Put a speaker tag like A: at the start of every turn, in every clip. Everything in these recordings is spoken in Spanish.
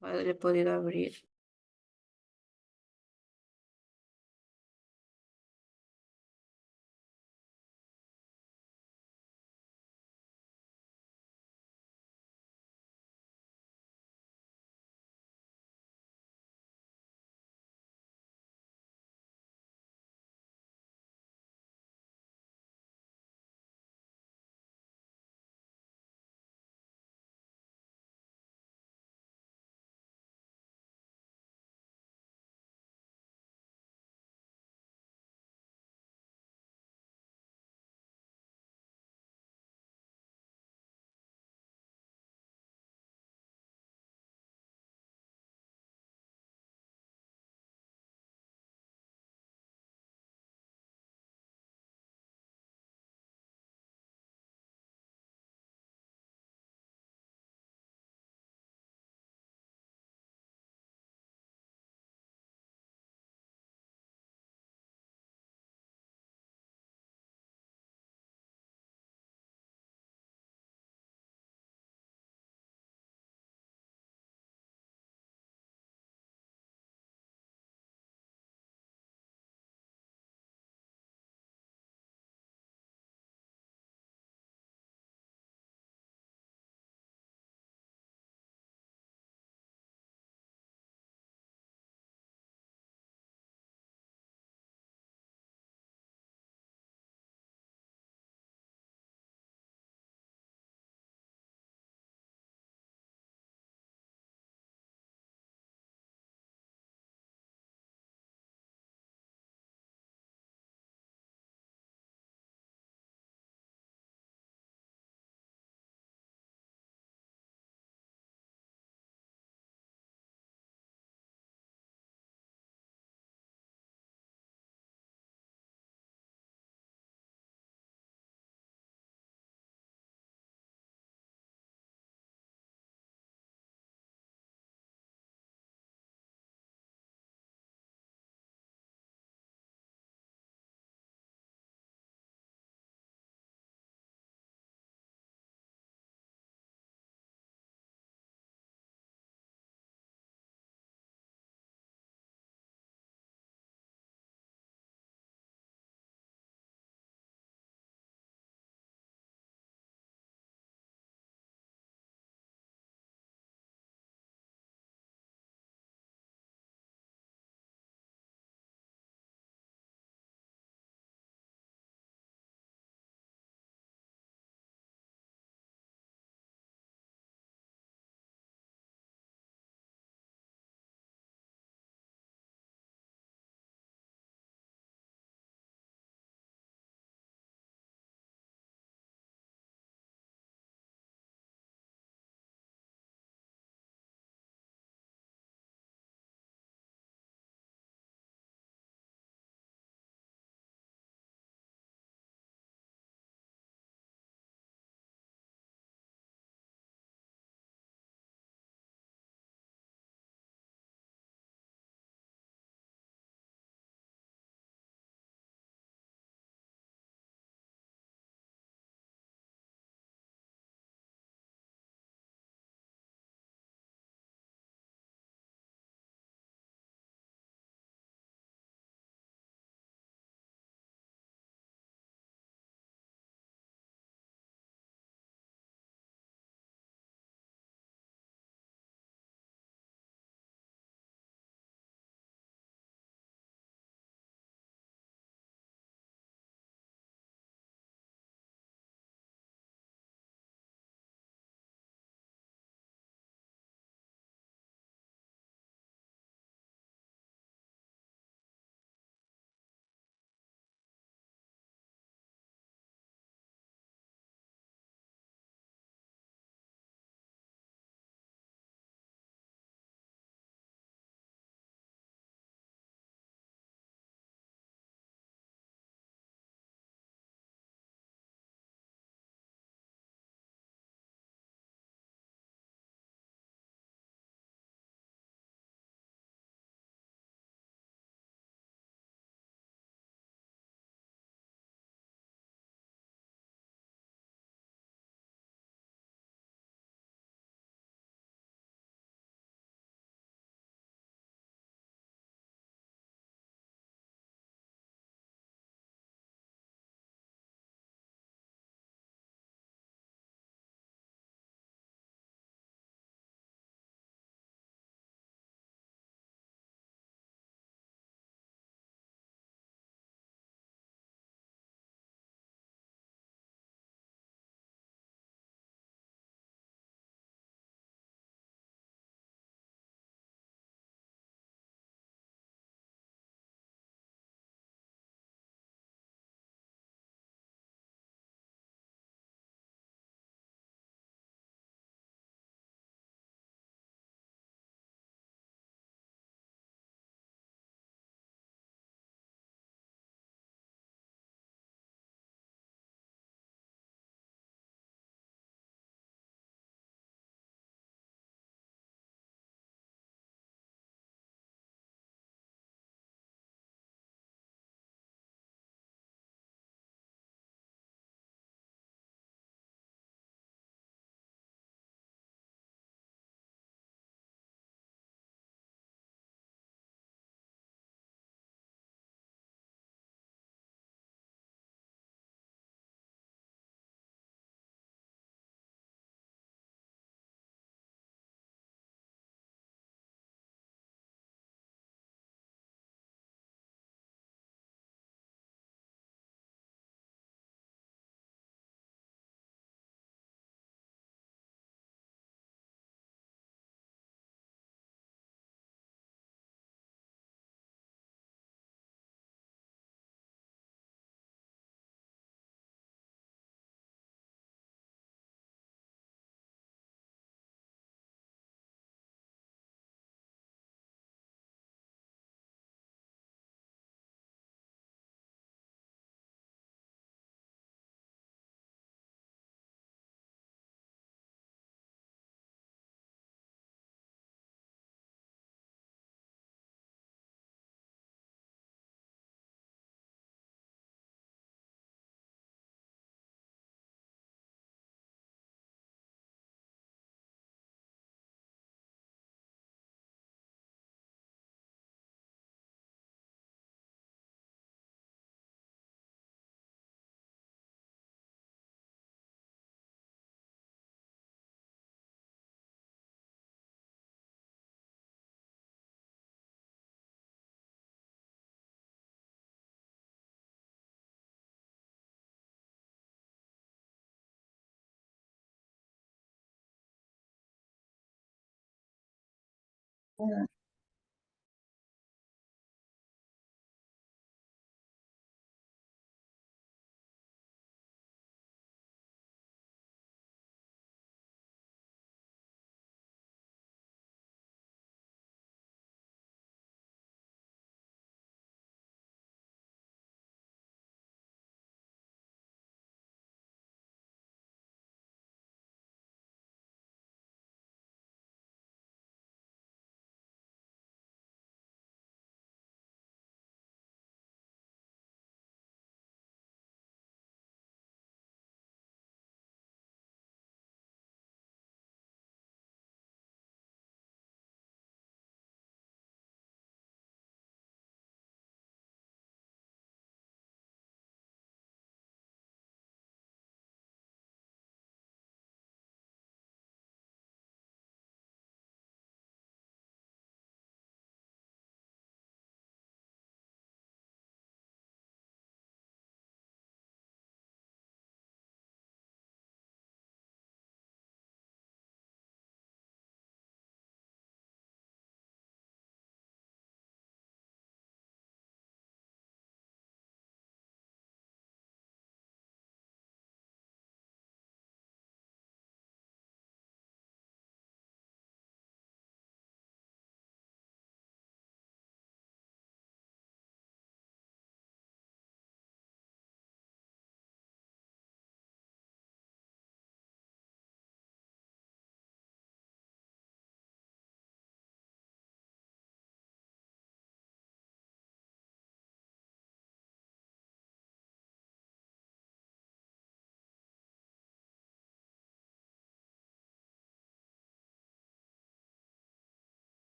A: haberle podido abrir.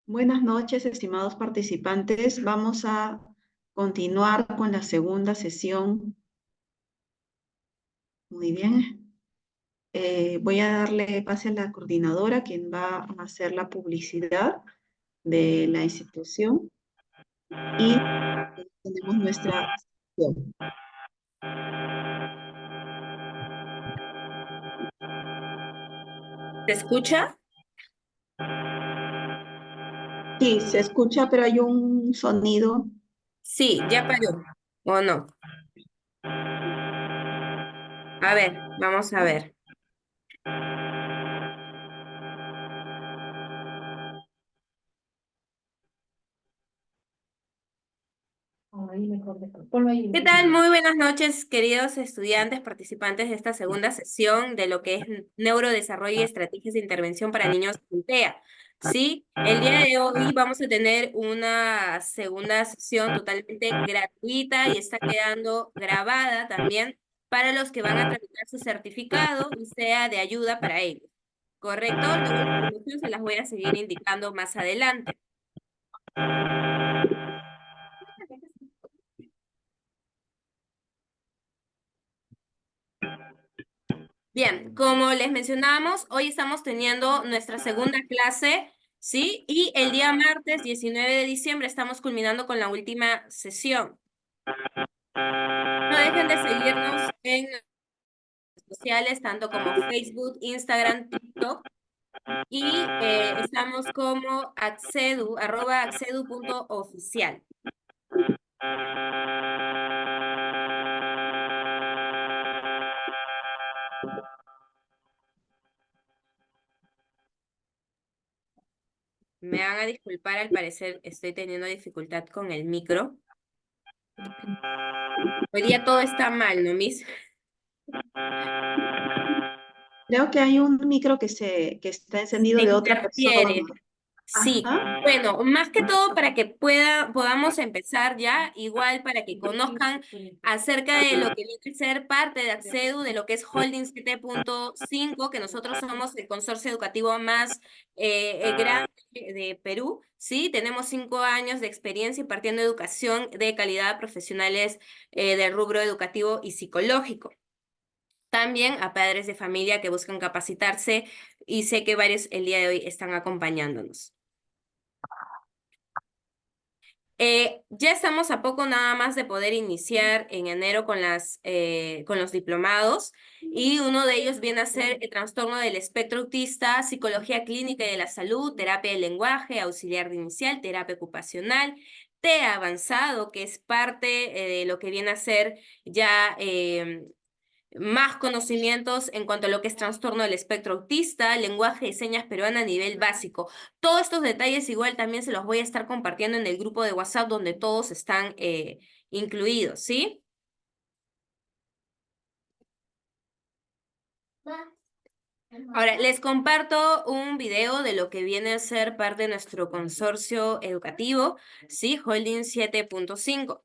A: Buenas noches, estimados participantes. Vamos a continuar con la segunda sesión. Muy bien. Voy a darle pase a la coordinadora, quien va a hacer la publicidad de la institución y tenemos nuestra sesión.
B: ¿Se escucha?
A: Sí, se escucha, pero hay un sonido.
B: Sí, ya paró. ¿O no? A ver, vamos a ver. ¿Qué tal? Muy buenas noches, queridos estudiantes participantes de esta segunda sesión de lo que es Neurodesarrollo y Estrategias de Intervención para Niños con TEA. Sí, el día de hoy vamos a tener una segunda sesión totalmente gratuita y está quedando grabada también para los que van a tramitar su certificado y sea de ayuda para ellos. ¿Correcto? Luego la información se las voy a seguir indicando más adelante. Bien, como les mencionábamos, hoy estamos teniendo nuestra segunda clase, ¿sí? Y el día martes 19 de diciembre estamos culminando con la última sesión. No dejen de seguirnos en redes sociales, tanto como Facebook, Instagram, TikTok, y estamos como accedu, @accedu.oficial. Me van a disculpar, al parecer estoy teniendo dificultad con el micro. Hoy día todo está mal, ¿no, Miss?
A: Creo que hay un micro que está encendido
B: Se
A: de otra persona.
B: interfiere. Sí,
A: Ajá.
B: bueno, más que todo para que podamos empezar ya, igual para que conozcan acerca de lo que viene a ser parte de Accedu, de lo que es Holding 7.5, que nosotros somos el consorcio educativo más grande de Perú, ¿sí? Tenemos 5 años de experiencia impartiendo educación de calidad a profesionales del rubro educativo y psicológico. también a padres de familia que buscan capacitarse y sé que varios el día de hoy están acompañándonos. Ya estamos a poco nada más de poder iniciar en enero con los diplomados y uno de ellos viene a ser el trastorno del espectro autista, psicología clínica y de la salud, terapia del lenguaje, auxiliar de inicial, terapia ocupacional, TEA avanzado, que es parte de lo que viene a ser ya más conocimientos en cuanto a lo que es trastorno del espectro autista, lenguaje de señas peruana a nivel básico. Todos estos detalles igual también se los voy a estar compartiendo en el grupo de WhatsApp donde todos están incluidos, ¿sí? Ahora, les comparto un video de lo que viene a ser parte de nuestro consorcio educativo, ¿sí? Holding 7.5.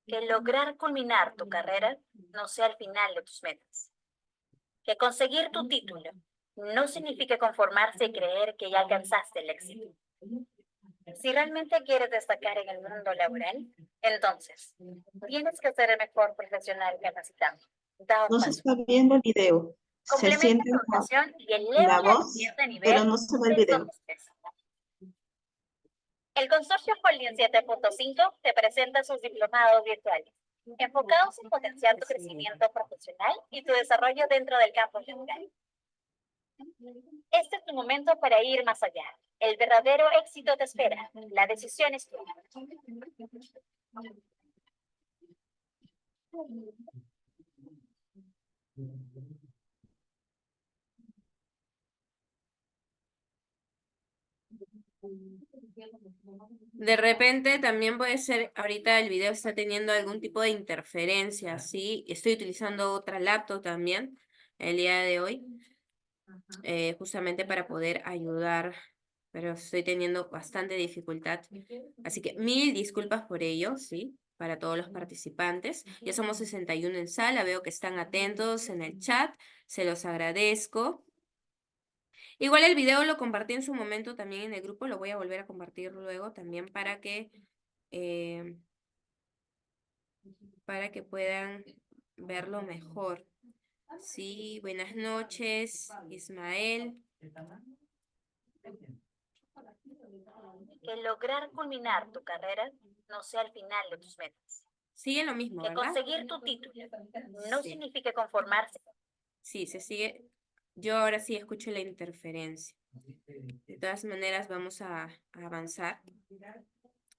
C: Que lograr culminar tu carrera no sea el final de tus metas. Que conseguir tu título no signifique conformarse y creer que ya alcanzaste el éxito. Si realmente quieres destacar en el mundo laboral, entonces tienes que ser el mejor profesional capacitado. Da un
A: No se
C: paso.
A: está viendo el video. Se
C: Complementa
A: siente
C: tu educación y
A: la
C: eleva la
A: voz,
C: siguiente
A: pero
C: nivel
A: no se ve el
C: de
A: video.
C: estrés. El consorcio Holding 7.5 te presenta sus diplomados virtuales, enfocados en potenciar tu crecimiento profesional y tu desarrollo dentro del campo laboral. Este es tu momento para ir más allá. El verdadero éxito te espera. La decisión es tuya.
B: De repente también puede ser, ahorita el video está teniendo algún tipo de interferencia, ¿sí? Estoy utilizando otra laptop también el día de hoy, justamente para poder ayudar, pero estoy teniendo bastante dificultad. Así que 1000 disculpas por ello, ¿sí? Para todos los participantes. Ya somos 61 en sala, veo que están atentos en el chat, se los agradezco. Igual el video lo compartí en su momento también en el grupo, lo voy a volver a compartir luego también eh, para que puedan verlo mejor. Sí, buenas noches, Ismael.
C: Que lograr culminar tu carrera no sea el final de tus metas.
B: Sigue lo mismo,
C: Que
B: ¿verdad?
C: conseguir tu título no
B: Sí.
C: signifique conformarse.
B: Sí, se sigue. Yo ahora sí escucho la interferencia. De todas maneras, vamos a avanzar.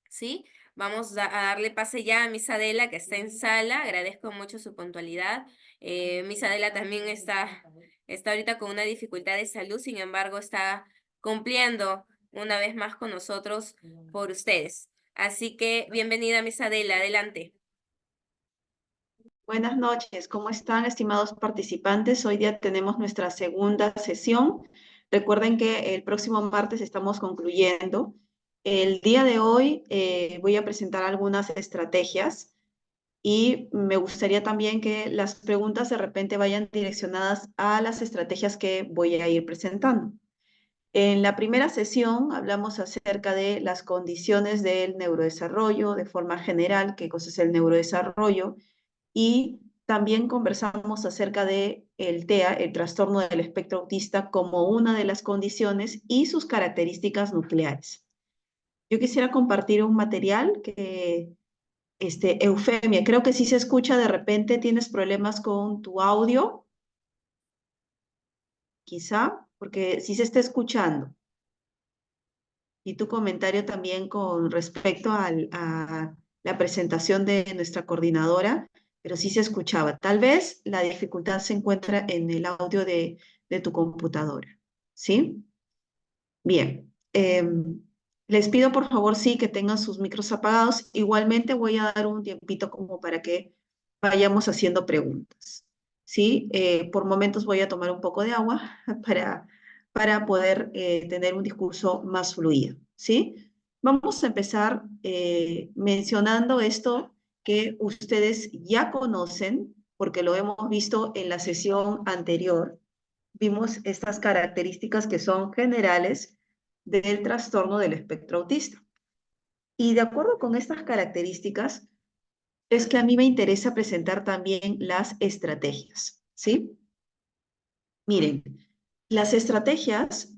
B: ¿Sí? Vamos a darle pase ya a Miss Adela, que está en sala. Agradezco mucho su puntualidad. Miss Adela también está ahorita con una dificultad de salud, sin embargo, está cumpliendo una vez más con nosotros por ustedes. Así que bienvenida, Miss Adela, adelante.
A: Buenas noches, ¿cómo están, estimados participantes? Hoy día tenemos nuestra segunda sesión. Recuerden que el próximo martes estamos concluyendo. El día de hoy voy a presentar algunas estrategias y me gustaría también que las preguntas de repente vayan direccionadas a las estrategias que voy a ir presentando. En la primera sesión hablamos acerca de las condiciones del neurodesarrollo, de forma general, qué cosa es el neurodesarrollo, y también conversamos acerca de el TEA, el trastorno del espectro autista, como una de las condiciones y sus características nucleares. Yo quisiera compartir un material que, Eufemia, creo que sí se escucha de repente, tienes problemas con tu audio, quizá, porque sí se está escuchando. Y tu comentario también con respecto a la presentación de nuestra coordinadora, pero sí se escuchaba. Tal vez la dificultad se encuentra en el audio de tu computadora, ¿sí? Bien. Les pido por favor, sí, que tengan sus micros apagados. Igualmente voy a dar un tiempito como para que vayamos haciendo preguntas, ¿sí? Por momentos voy a tomar un poco de agua para poder tener un discurso más fluido, ¿sí? Vamos a empezar mencionando esto que ustedes ya conocen, porque lo hemos visto en la sesión anterior. Vimos estas características que son generales del trastorno del espectro autista. Y de acuerdo con estas características, es que a mí me interesa presentar también las estrategias, ¿sí? Miren, las estrategias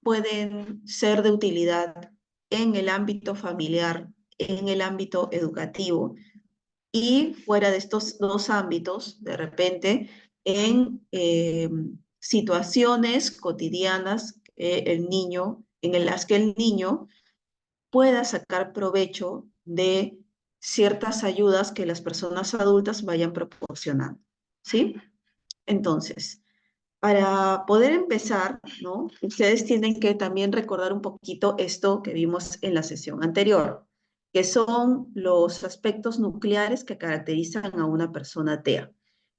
A: pueden ser de utilidad en el ámbito familiar, en el ámbito educativo y fuera de estos dos ámbitos, de repente, en situaciones cotidianas en las que el niño pueda sacar provecho de ciertas ayudas que las personas adultas vayan proporcionando, ¿sí? Entonces, para poder empezar, ¿no? Ustedes tienen que también recordar un poquito esto que vimos en la sesión anterior, que son los aspectos nucleares que caracterizan a una persona TEA.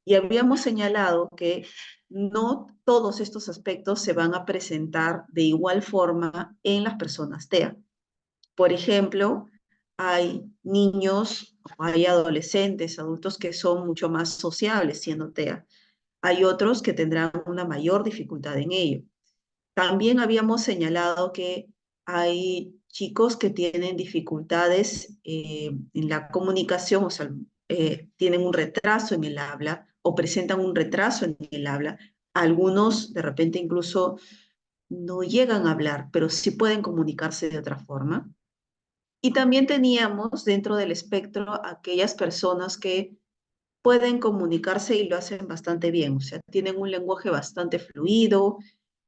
A: Y habíamos señalado que no todos estos aspectos se van a presentar de igual forma en las personas TEA. Por ejemplo, hay niños, hay adolescentes, adultos que son mucho más sociables siendo TEA. Hay otros que tendrán una mayor dificultad en ello. También habíamos señalado que hay chicos que tienen dificultades en la comunicación, o sea, tienen un retraso en el habla o presentan un retraso en el habla. Algunos de repente incluso no llegan a hablar, pero sí pueden comunicarse de otra forma. Y también teníamos dentro del espectro aquellas personas que pueden comunicarse y lo hacen bastante bien, o sea, tienen un lenguaje bastante fluido.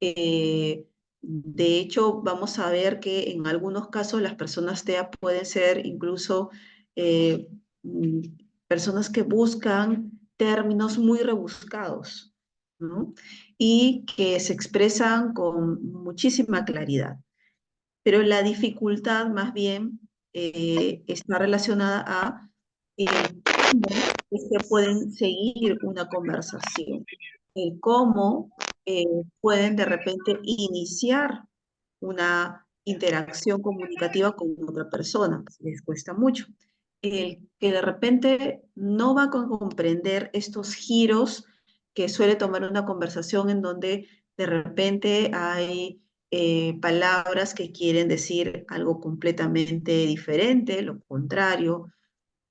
A: De hecho, vamos a ver que en algunos casos las personas TEA pueden ser incluso eh, mm, personas que buscan términos muy rebuscados, ¿no? Y que se expresan con muchísima claridad. Pero la dificultad más bien está relacionada a cómo es que pueden seguir una conversación, el cómo pueden de repente iniciar una interacción comunicativa con otra persona. Les cuesta mucho. El que de repente no va a comprender estos giros que suele tomar una conversación en donde de repente hay palabras que quieren decir algo completamente diferente, lo contrario.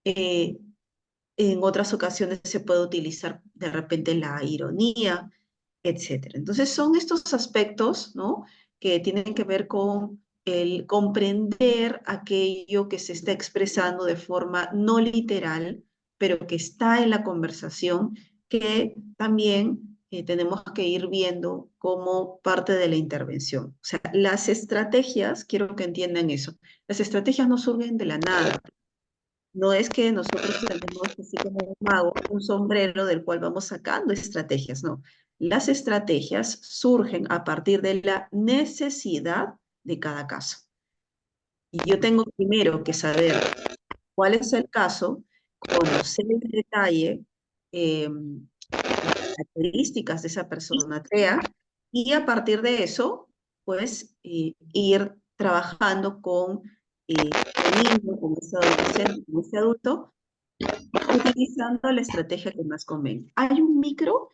A: Eh, en otras ocasiones se puede utilizar de repente la ironía, etcétera. Entonces son estos aspectos, ¿no? Que tienen que ver con el comprender aquello que se está expresando de forma no literal, pero que está en la conversación, que también tenemos que ir viendo como parte de la intervención. O sea, las estrategias, quiero que entiendan eso, las estrategias no surgen de la nada. No es que nosotros tenemos así como un mago, un sombrero del cual vamos sacando estrategias, no. Las estrategias surgen a partir de la necesidad de cada caso. Y yo tengo primero que saber cuál es el caso, conocer en detalle las características de esa persona TEA y a partir de eso, pues ir trabajando con el niño, con ese adolescente, con ese adulto, utilizando la estrategia que más convenga. Hay un micro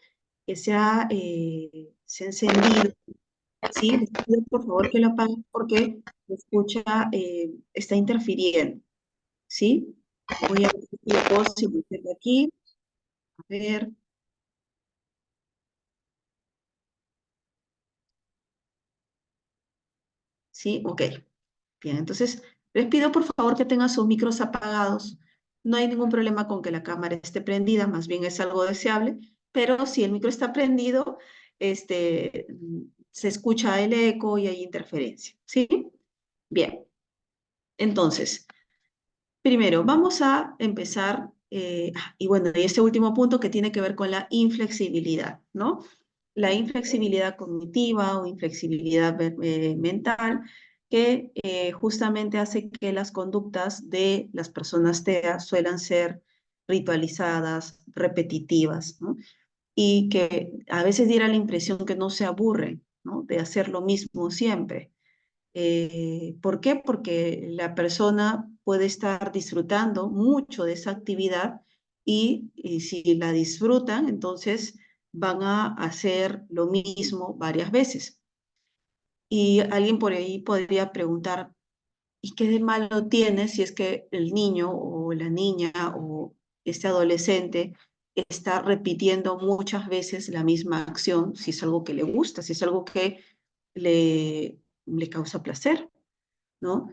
A: que se ha encendido, ¿sí? Les pido por favor que lo apaguen porque se escucha, está interfiriendo, ¿sí? Voy a ver si lo puedo silenciar de aquí. A ver, ¿sí? Ok. Bien, entonces les pido por favor que tengan sus micros apagados. No hay ningún problema con que la cámara esté prendida, más bien es algo deseable, pero si el micro está prendido, se escucha el eco y hay interferencia, ¿sí? Bien, entonces, primero vamos a empezar, y bueno, y este último punto que tiene que ver con la inflexibilidad, ¿no? La inflexibilidad cognitiva o inflexibilidad mental, que justamente hace que las conductas de las personas TEA suelan ser ritualizadas, repetitivas, ¿no? Y que a veces diera la impresión que no se aburren, ¿no? De hacer lo mismo siempre. ¿Por qué? Porque la persona puede estar disfrutando mucho de esa actividad y si la disfrutan, entonces van a hacer lo mismo varias veces. Y alguien por ahí podría preguntar, ¿Y qué de malo tiene si es que el niño o la niña o este adolescente está repitiendo muchas veces la misma acción, si es algo que le gusta, si es algo que le causa placer, ¿no?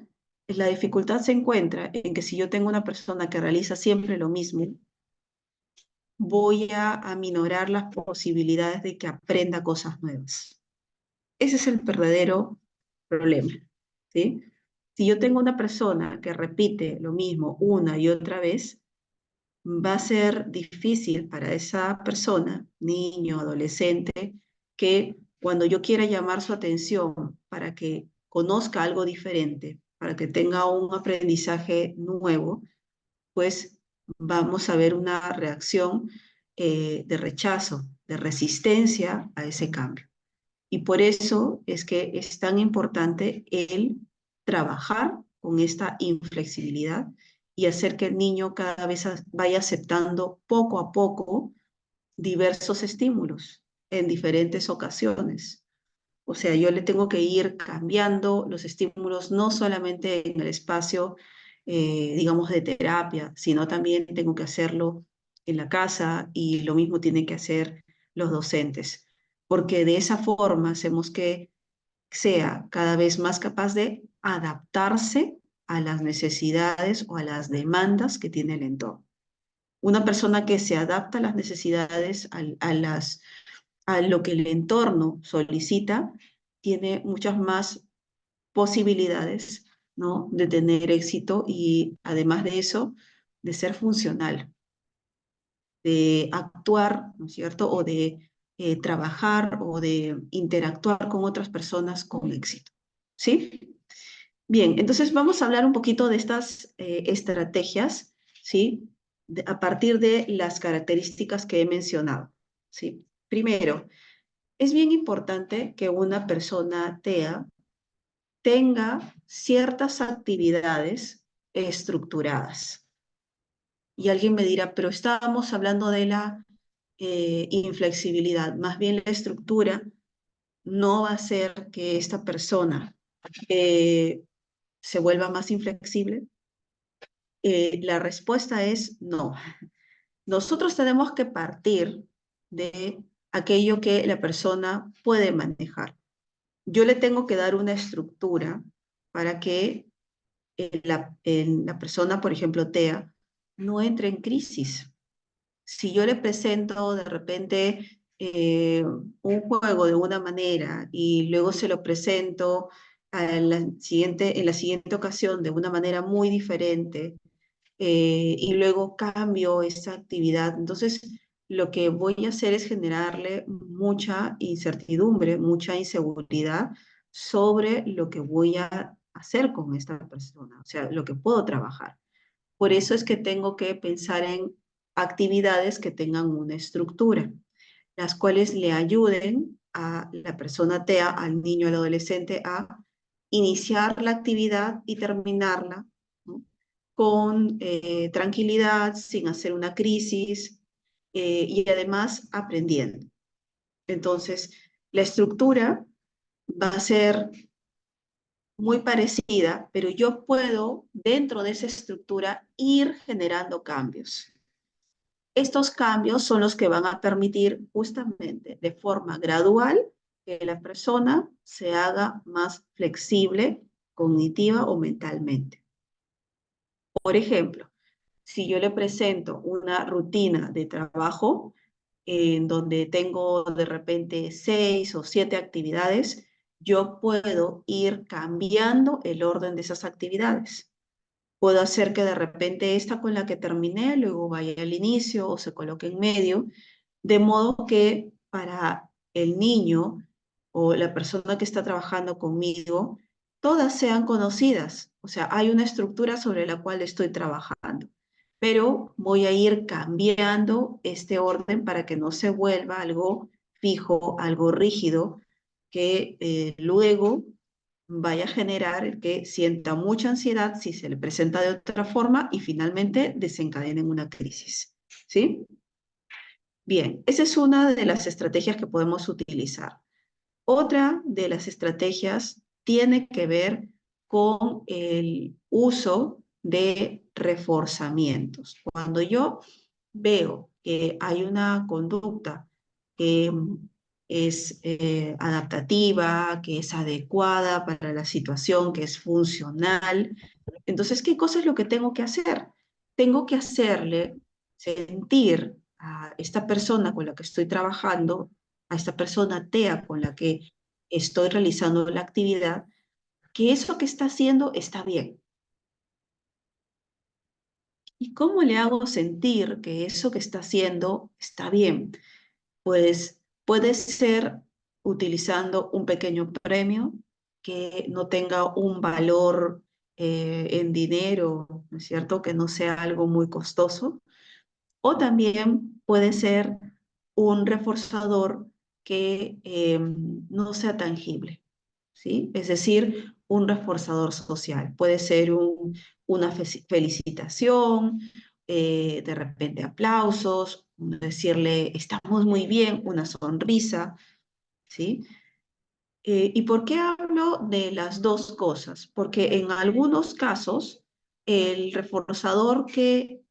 A: La dificultad se encuentra en que si yo tengo una persona que realiza siempre lo mismo, voy a aminorar las posibilidades de que aprenda cosas nuevas. Ese es el verdadero problema, ¿sí? Si yo tengo una persona que repite lo mismo una y otra vez, va a ser difícil para esa persona, niño, adolescente, que cuando yo quiera llamar su atención para que conozca algo diferente, para que tenga un aprendizaje nuevo, pues vamos a ver una reacción de rechazo, de resistencia a ese cambio. Y por eso es que es tan importante el trabajar con esta inflexibilidad y hacer que el niño cada vez vaya aceptando poco a poco diversos estímulos en diferentes ocasiones. O sea, yo le tengo que ir cambiando los estímulos no solamente en el espacio, digamos, de terapia, sino también tengo que hacerlo en la casa y lo mismo tienen que hacer los docentes, porque de esa forma hacemos que sea cada vez más capaz de adaptarse a las necesidades o a las demandas que tiene el entorno. Una persona que se adapta a las necesidades, a lo que el entorno solicita, tiene muchas más posibilidades, ¿no?, de tener éxito y además de eso, de ser funcional, de actuar, ¿no es cierto?, o de trabajar o de interactuar con otras personas con éxito. ¿Sí? Bien, entonces vamos a hablar un poquito de estas estrategias, ¿sí? A partir de las características que he mencionado, ¿sí? Primero, es bien importante que una persona TEA tenga ciertas actividades estructuradas. Y alguien me dirá, pero estábamos hablando de la inflexibilidad. Más bien la estructura no va a hacer que esta persona eh, se vuelva más inflexible. La respuesta es no. Nosotros tenemos que partir de aquello que la persona puede manejar. Yo le tengo que dar una estructura para que la persona, por ejemplo, TEA, no entre en crisis. Si yo le presento de repente un juego de una manera y luego se lo presento en la siguiente ocasión de una manera muy diferente, y luego cambio esa actividad, entonces lo que voy a hacer es generarle mucha incertidumbre, mucha inseguridad sobre lo que voy a hacer con esta persona, o sea, lo que puedo trabajar. Por eso es que tengo que pensar en actividades que tengan una estructura, las cuales le ayuden a la persona TEA, al niño, al adolescente, a iniciar la actividad y terminarla, ¿no?, con tranquilidad, sin hacer una crisis y además aprendiendo. Entonces, la estructura va a ser muy parecida, pero yo puedo, dentro de esa estructura, ir generando cambios. Estos cambios son los que van a permitir justamente de forma gradual que la persona se haga más flexible cognitiva o mentalmente. Por ejemplo, si yo le presento una rutina de trabajo en donde tengo de repente 6 o 7 actividades, yo puedo ir cambiando el orden de esas actividades. Puedo hacer que de repente esta con la que terminé luego vaya al inicio o se coloque en medio, de modo que para el niño o la persona que está trabajando conmigo, todas sean conocidas. O sea, hay una estructura sobre la cual estoy trabajando, pero voy a ir cambiando este orden para que no se vuelva algo fijo, algo rígido, que luego vaya a generar que sienta mucha ansiedad si se le presenta de otra forma y finalmente desencadene en una crisis. ¿Sí? Bien, esa es una de las estrategias que podemos utilizar. Otra de las estrategias tiene que ver con el uso de reforzamientos. Cuando yo veo que hay una conducta que es adaptativa, que es adecuada para la situación, que es funcional, entonces, ¿qué cosa es lo que tengo que hacer? Tengo que hacerle sentir a esta persona con la que estoy trabajando, a esta persona TEA con la que estoy realizando la actividad, que eso que está haciendo está bien. ¿Y cómo le hago sentir que eso que está haciendo está bien? Pues puede ser utilizando un pequeño premio que no tenga un valor en dinero, ¿no es cierto? Que no sea algo muy costoso. O también puede ser un reforzador que no sea tangible, ¿sí? Es decir, un reforzador social. Puede ser una felicitación, de repente aplausos, decirle estamos muy bien, una sonrisa, ¿sí? ¿Y por qué hablo de las dos cosas? Porque en algunos casos el reforzador que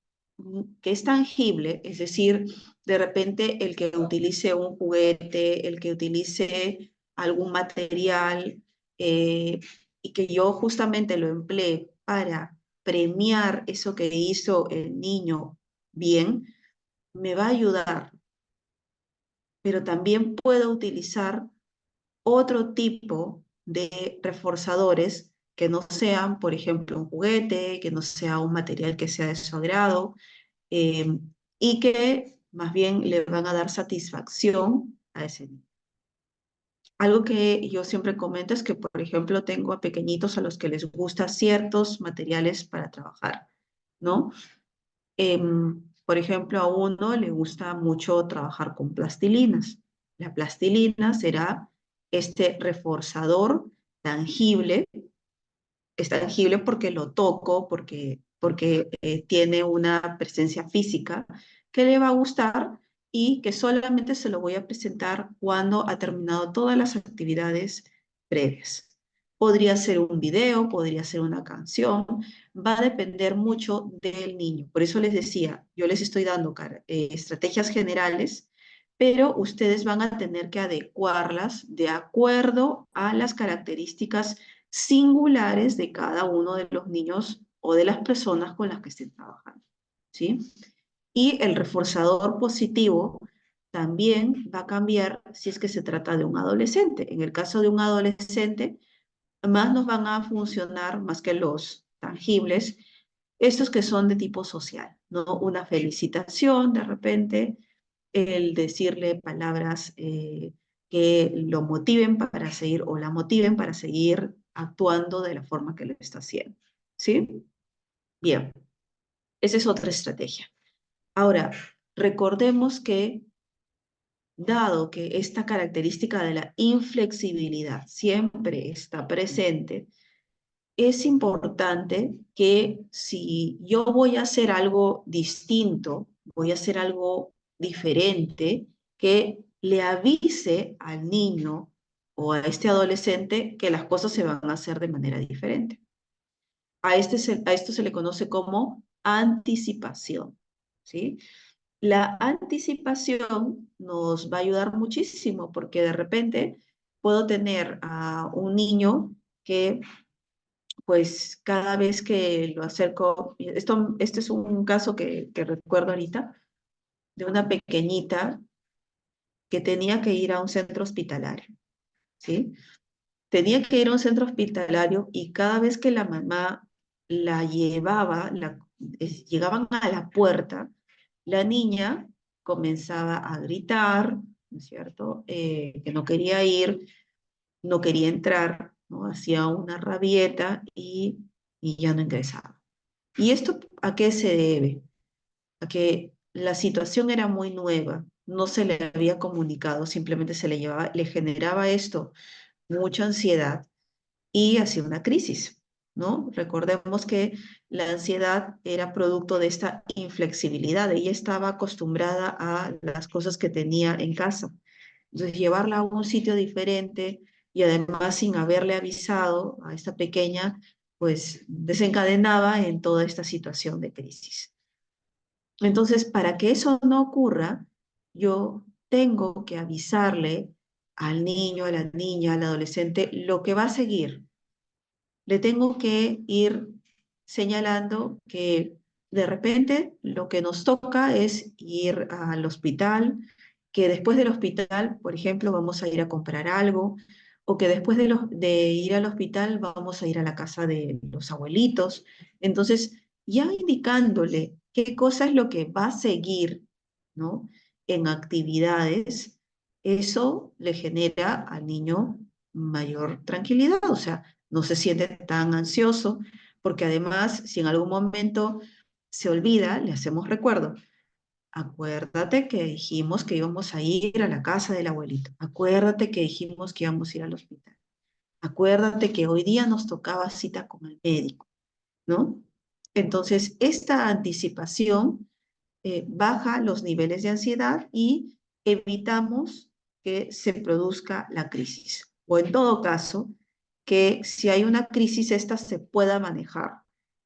A: es tangible, es decir, de repente el que utilice un juguete, el que utilice algún material y que yo justamente lo emplee para premiar eso que hizo el niño bien, me va a ayudar, pero también puedo utilizar otro tipo de reforzadores que no sean, por ejemplo, un juguete, que no sea un material que sea de su agrado, eh, y que más bien le van a dar satisfacción a ese niño. Algo que yo siempre comento es que, por ejemplo, tengo a pequeñitos a los que les gustan ciertos materiales para trabajar, ¿no? Por ejemplo, a uno le gusta mucho trabajar con plastilinas. La plastilina será este reforzador tangible, es tangible porque lo toco, porque tiene una presencia física que le va a gustar y que solamente se lo voy a presentar cuando ha terminado todas las actividades previas. Podría ser un video, podría ser una canción, va a depender mucho del niño. Por eso les decía, yo les estoy dando estrategias generales, pero ustedes van a tener que adecuarlas de acuerdo a las características singulares de cada uno de los niños o de las personas con las que estén trabajando, ¿sí? Y el reforzador positivo también va a cambiar si es que se trata de un adolescente. En el caso de un adolescente, más nos van a funcionar, más que los tangibles, estos que son de tipo social, ¿no? Una felicitación de repente, el decirle palabras que lo motiven para seguir o la motiven para seguir actuando de la forma que lo está haciendo, ¿sí? Bien, esa es otra estrategia. Ahora, recordemos que dado que esta característica de la inflexibilidad siempre está presente, es importante que si yo voy a hacer algo distinto, voy a hacer algo diferente, que le avise al niño o a este adolescente que las cosas se van a hacer de manera diferente. A esto se le conoce como anticipación, ¿sí? La anticipación nos va a ayudar muchísimo porque de repente puedo tener a un niño que pues cada vez que lo acerco, este es un caso que recuerdo ahorita, de una pequeñita que tenía que ir a un centro hospitalario, ¿sí? Tenía que ir a un centro hospitalario y cada vez que la mamá la llevaba, llegaban a la puerta, la niña comenzaba a gritar, ¿no es cierto? Que no quería ir, no quería entrar, ¿no? Hacía una rabieta y ya no ingresaba. ¿Y esto a qué se debe? A que la situación era muy nueva, no se le había comunicado, simplemente le generaba esto mucha ansiedad y hacía una crisis, ¿no? Recordemos que la ansiedad era producto de esta inflexibilidad, ella estaba acostumbrada a las cosas que tenía en casa. Entonces, llevarla a un sitio diferente y además sin haberle avisado a esta pequeña, pues desencadenaba en toda esta situación de crisis. Entonces, para que eso no ocurra, yo tengo que avisarle al niño, a la niña, al adolescente, lo que va a seguir. Le tengo que ir señalando que de repente lo que nos toca es ir al hospital, que después del hospital, por ejemplo, vamos a ir a comprar algo, o que después de ir al hospital vamos a ir a la casa de los abuelitos. Entonces, ya indicándole qué cosa es lo que va a seguir, ¿no? En actividades, eso le genera al niño mayor tranquilidad, o sea, no se siente tan ansioso, porque además, si en algún momento se olvida, le hacemos recuerdo. Acuérdate que dijimos que íbamos a ir a la casa del abuelito. Acuérdate que dijimos que íbamos a ir al hospital. Acuérdate que hoy día nos tocaba cita con el médico, ¿no? Entonces, esta anticipación baja los niveles de ansiedad y evitamos que se produzca la crisis. O en todo caso, que si hay una crisis, esta se pueda manejar,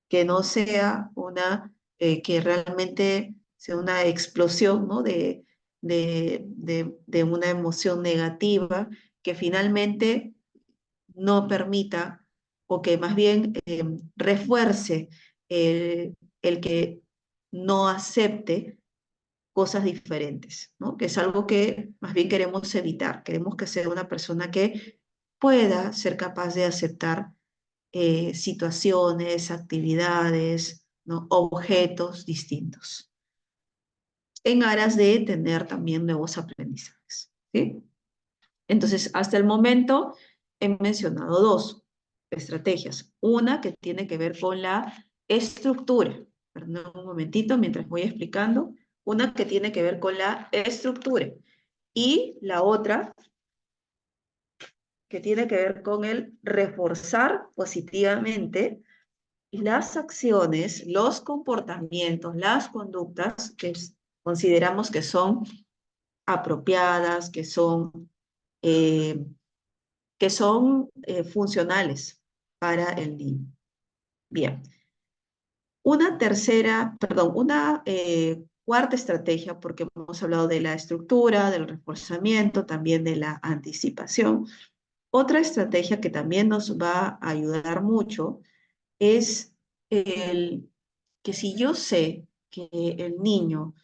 A: que no sea que realmente sea una explosión, ¿no? de una emoción negativa que finalmente no permita o que más bien refuerce el que no acepte cosas diferentes, ¿no? Que es algo que más bien queremos evitar. Queremos que sea una persona que pueda ser capaz de aceptar situaciones, actividades, ¿no? Objetos distintos, en aras de tener también nuevos aprendizajes, ¿sí? Entonces, hasta el momento he mencionado dos estrategias. Una que tiene que ver con la estructura. Perdón un momentito mientras voy explicando. Una que tiene que ver con la estructura. Y la otra que tiene que ver con el reforzar positivamente las acciones, los comportamientos, las conductas consideramos que son apropiadas, eh, que son funcionales para el niño. Bien. Una cuarta estrategia, porque hemos hablado de la estructura, del reforzamiento, también de la anticipación. Otra estrategia que también nos va a ayudar mucho es el que si yo sé que el niño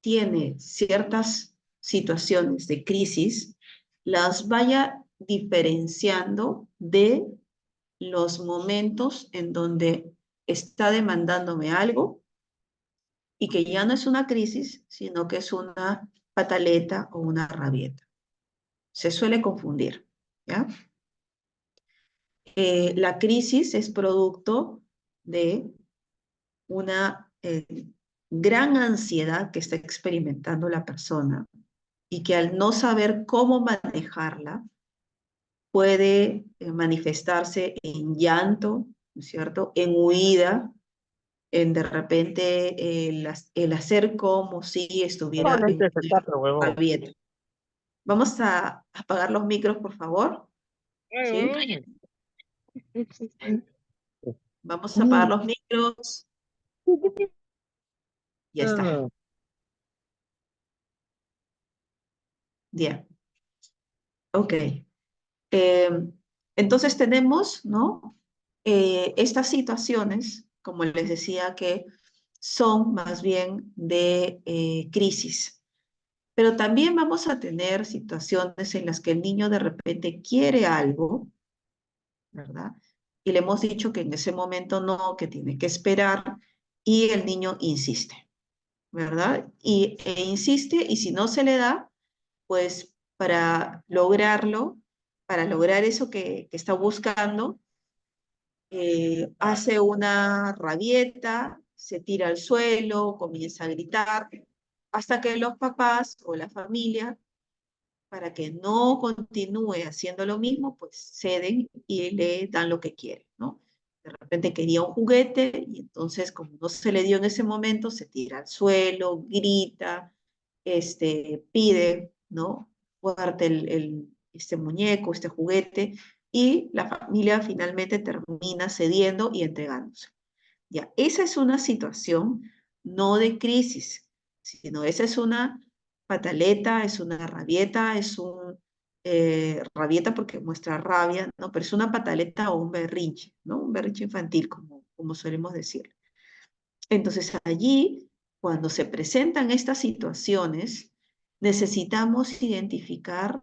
A: tiene ciertas situaciones de crisis, las vaya diferenciando de los momentos en donde está demandándome algo y que ya no es una crisis, sino que es una pataleta o una rabieta. Se suele confundir, ¿ya? La crisis es producto de una gran ansiedad que está experimentando la persona y que al no saber cómo manejarla, puede manifestarse en llanto, ¿no es cierto? En huida, en de repente el hacer como si estuviera en
D: Solamente
A: una
D: F4, huevón.
A: rabieta. Vamos a apagar los micros, por favor. ¿Sí? Vamos a apagar los micros. Ya está. Bien. Ok. Eh, entonces tenemos, ¿no? Estas situaciones, como les decía, que son más bien de crisis. Pero también vamos a tener situaciones en las que el niño de repente quiere algo, ¿verdad? Y le hemos dicho que en ese momento no, que tiene que esperar, y el niño insiste, ¿verdad? E insiste, y si no se le da, pues para lograrlo, para lograr eso que está buscando, hace una rabieta, se tira al suelo, comienza a gritar, hasta que los papás o la familia, para que no continúe haciendo lo mismo, pues ceden y le dan lo que quiere, ¿no? De repente quería un juguete y entonces como no se le dio en ese momento, se tira al suelo, grita, pide, ¿no? Fuerte este muñeco, este juguete, y la familia finalmente termina cediendo y entregándose. Ya, esa es una situación no de crisis, sino esa es una pataleta, es una rabieta, es un rabieta porque muestra rabia, ¿no? Pero es una pataleta o un berrinche, ¿no? Un berrinche infantil, como solemos decir. Entonces allí, cuando se presentan estas situaciones, necesitamos identificar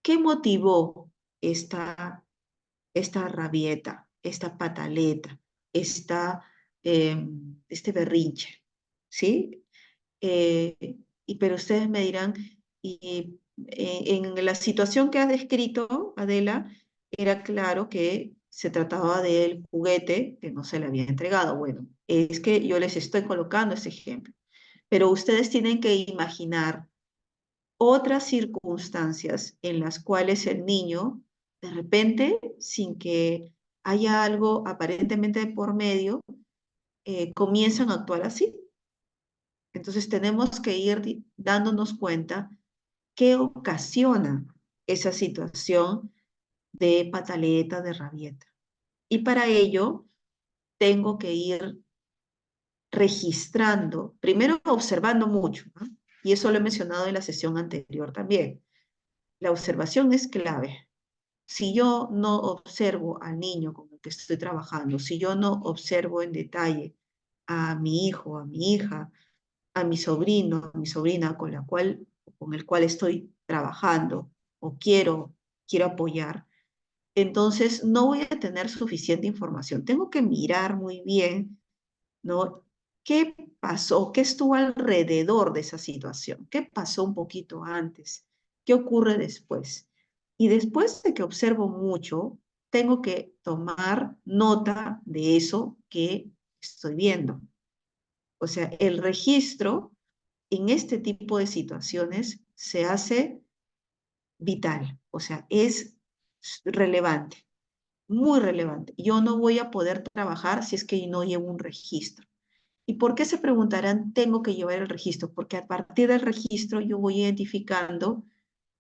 A: qué motivó esta, esta rabieta, esta pataleta, esta, este berrinche, ¿sí? Pero ustedes me dirán, y en la situación que has descrito, Adela, era claro que se trataba del juguete que no se le había entregado. Bueno, es que yo les estoy colocando ese ejemplo, pero ustedes tienen que imaginar otras circunstancias en las cuales el niño, de repente, sin que haya algo aparentemente de por medio, comienzan a actuar así. Entonces tenemos que ir dándonos cuenta qué ocasiona esa situación de pataleta, de rabieta. Y para ello tengo que ir registrando, primero observando mucho, ¿no? Y eso lo he mencionado en la sesión anterior también. La observación es clave. Si yo no observo al niño con el que estoy trabajando, si yo no observo en detalle a mi hijo, a mi hija, a mi sobrino, a mi sobrina con el cual estoy trabajando o quiero apoyar, entonces no voy a tener suficiente información. Tengo que mirar muy bien, ¿no? ¿Qué pasó? ¿Qué estuvo alrededor de esa situación? ¿Qué pasó un poquito antes? ¿Qué ocurre después? Y después de que observo mucho, tengo que tomar nota de eso que estoy viendo. O sea, el registro en este tipo de situaciones se hace vital, o sea, es relevante, muy relevante. Yo no voy a poder trabajar si es que no llevo un registro. ¿Y por qué se preguntarán, tengo que llevar el registro? Porque a partir del registro yo voy identificando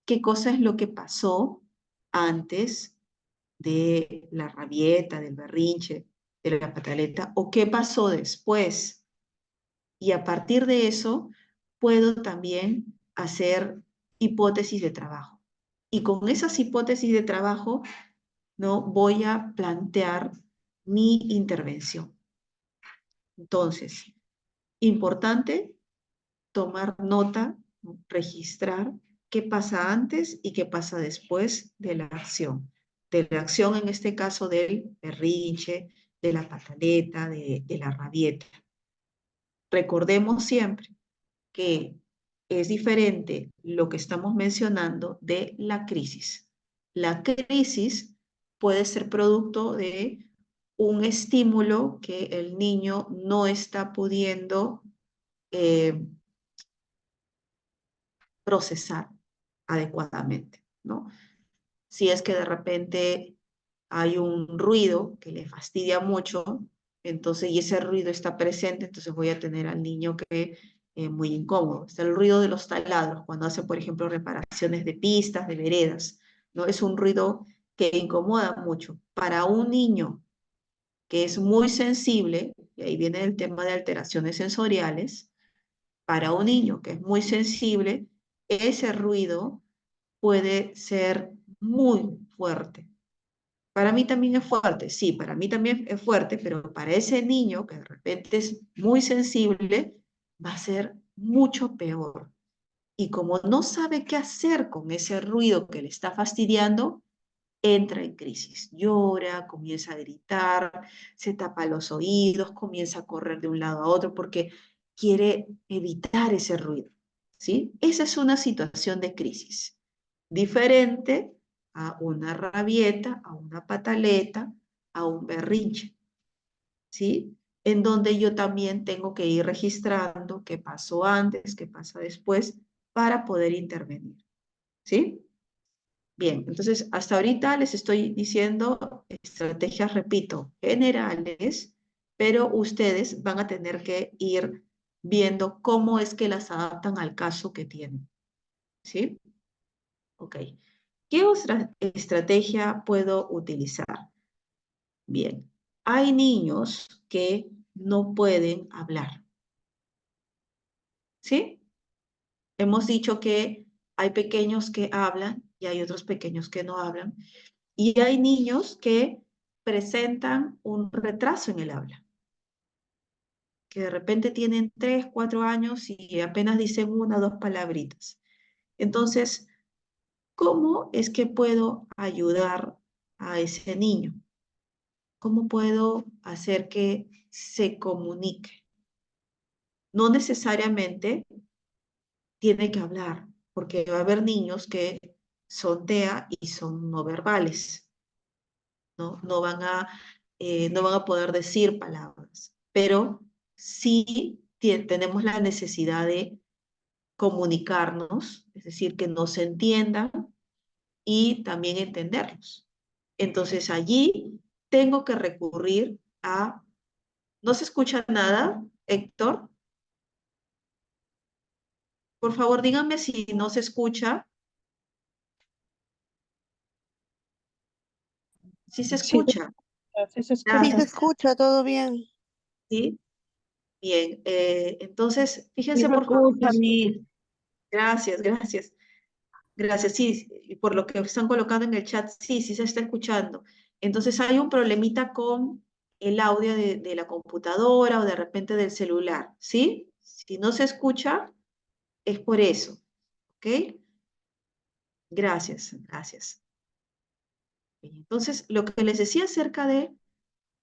A: qué cosa es lo que pasó antes de la rabieta, del berrinche, de la pataleta, o qué pasó después. Y a partir de eso puedo también hacer hipótesis de trabajo. Y con esas hipótesis de trabajo, ¿no? Voy a plantear mi intervención. Entonces, importante tomar nota, ¿no? Registrar qué pasa antes y qué pasa después de la acción. De la acción, en este caso, del berrinche, de la pataleta, de la rabieta. Recordemos siempre que es diferente lo que estamos mencionando de la crisis. La crisis puede ser producto de un estímulo que el niño no está pudiendo eh, procesar adecuadamente, ¿no? Si es que de repente hay un ruido que le fastidia mucho, entonces, y ese ruido está presente, entonces voy a tener al niño que muy incómodo. Está el ruido de los taladros, cuando hace, por ejemplo, reparaciones de pistas, de veredas, ¿no? Es un ruido que incomoda mucho. Para un niño que es muy sensible, y ahí viene el tema de alteraciones sensoriales, para un niño que es muy sensible, ese ruido puede ser muy fuerte. Para mí también es fuerte, sí, para mí también es fuerte, pero para ese niño que de repente es muy sensible, va a ser mucho peor. Y como no sabe qué hacer con ese ruido que le está fastidiando, entra en crisis, llora, comienza a gritar, se tapa los oídos, comienza a correr de un lado a otro porque quiere evitar ese ruido, ¿sí? Esa es una situación de crisis, diferente a una rabieta, a una pataleta, a un berrinche, ¿sí? En donde yo también tengo que ir registrando qué pasó antes, qué pasa después, para poder intervenir, ¿sí? Bien, entonces hasta ahorita les estoy diciendo estrategias, repito, generales, pero ustedes van a tener que ir viendo cómo es que las adaptan al caso que tienen, ¿sí? Ok. ¿Qué otra estrategia puedo utilizar? Bien, hay niños que no pueden hablar, ¿sí? Hemos dicho que hay pequeños que hablan y hay otros pequeños que no hablan. Y hay niños que presentan un retraso en el habla, que de repente tienen 3, 4 años y apenas dicen una o dos palabritas. Entonces, ¿cómo es que puedo ayudar a ese niño? ¿Cómo puedo hacer que se comunique? No necesariamente tiene que hablar, porque va a haber niños que son TEA y son no verbales, ¿no? No van a poder decir palabras, pero sí tenemos la necesidad de comunicarnos, es decir, que nos entiendan y también entenderlos. Entonces allí tengo que recurrir a... ¿No se escucha nada, Héctor? Por favor, díganme si no se escucha. Sí se
D: Sí,
A: escucha.
D: sí se
E: Sí
D: escucha.
E: se
A: Gracias.
E: escucha, todo bien.
A: ¿Sí? Bien. Entonces,
D: Sí
A: fíjense
D: se
A: por favor.
D: escucha, Miss.
A: Gracias, gracias. Gracias, sí, y por lo que están colocando en el chat, sí, sí se está escuchando. Entonces hay un problemita con el audio de la computadora o de repente del celular, ¿sí? Si no se escucha, es por eso, ¿ok? Gracias, gracias. Entonces, lo que les decía acerca de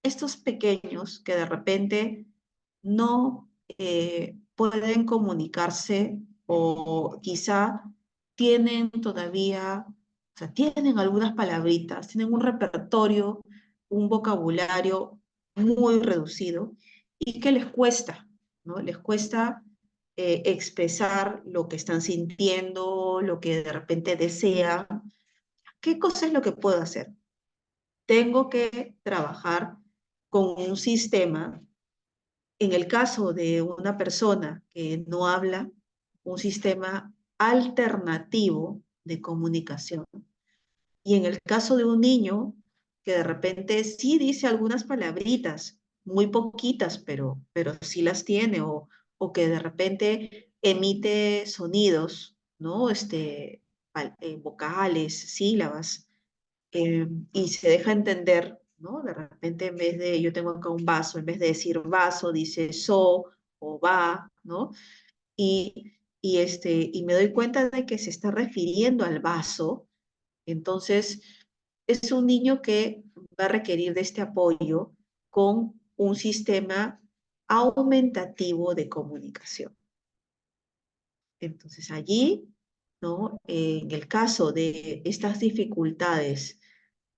A: estos pequeños que de repente no pueden comunicarse o quizá tienen todavía, o sea, tienen algunas palabritas, tienen un repertorio, un vocabulario muy reducido y que les cuesta, ¿no? Les cuesta expresar lo que están sintiendo, lo que de repente desean. ¿Qué cosa es lo que puedo hacer? Tengo que trabajar con un sistema. En el caso de una persona que no habla, un sistema alternativo de comunicación. Y en el caso de un niño que de repente sí dice algunas palabritas, muy poquitas, pero sí las tiene, o que de repente emite sonidos, ¿no? Vocales, sílabas, y se deja entender, ¿no? De repente en vez de, yo tengo acá un vaso, en vez de decir vaso, dice so o va, ¿no? Y me doy cuenta de que se está refiriendo al vaso, entonces es un niño que va a requerir de este apoyo con un sistema aumentativo de comunicación. Entonces allí, ¿no? En el caso de estas dificultades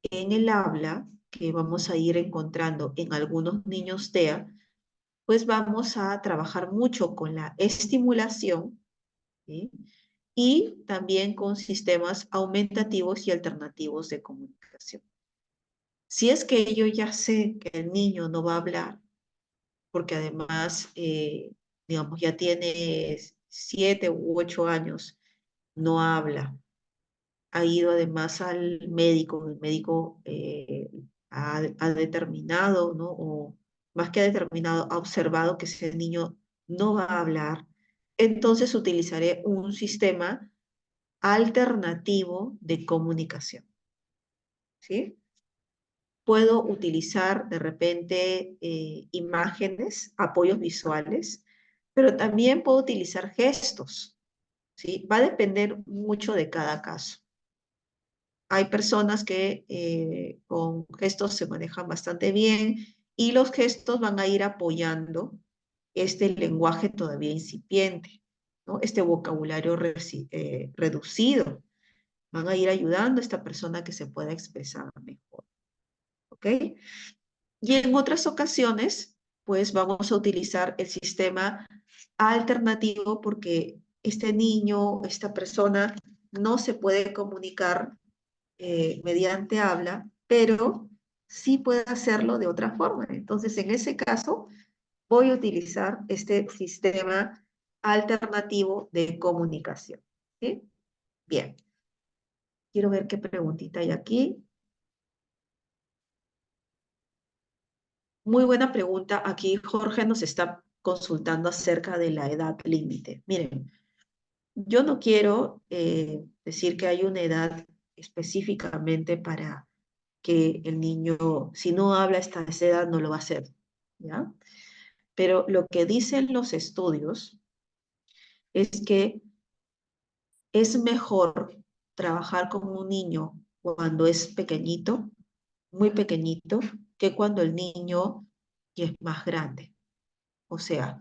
A: en el habla que vamos a ir encontrando en algunos niños TEA, pues vamos a trabajar mucho con la estimulación, ¿sí? Y también con sistemas aumentativos y alternativos de comunicación. Si es que yo ya sé que el niño no va a hablar, porque además, digamos, ya tiene 7 u 8 años, no habla, ha ido además al médico, el médico ha determinado, ¿no? O más que ha determinado, ha observado que ese niño no va a hablar, entonces utilizaré un sistema alternativo de comunicación, ¿sí? Puedo utilizar de repente imágenes, apoyos visuales, pero también puedo utilizar gestos, ¿sí? Va a depender mucho de cada caso. Hay personas que con gestos se manejan bastante bien y los gestos van a ir apoyando este lenguaje todavía incipiente, ¿no? Este vocabulario reducido. Van a ir ayudando a esta persona que se pueda expresar mejor, ¿ok? Y en otras ocasiones, pues vamos a utilizar el sistema alternativo porque este niño, esta persona no se puede comunicar mediante habla, pero sí puede hacerlo de otra forma. Entonces, en ese caso, voy a utilizar este sistema alternativo de comunicación. ¿Sí? Bien. Quiero ver qué preguntita hay aquí. Muy buena pregunta. Aquí Jorge nos está consultando acerca de la edad límite. Miren, yo no quiero decir que hay una edad específicamente para que el niño, si no habla hasta esa edad, no lo va a hacer, ¿ya? Pero lo que dicen los estudios es que es mejor trabajar con un niño cuando es pequeñito, muy pequeñito, que cuando el niño ya es más grande. O sea,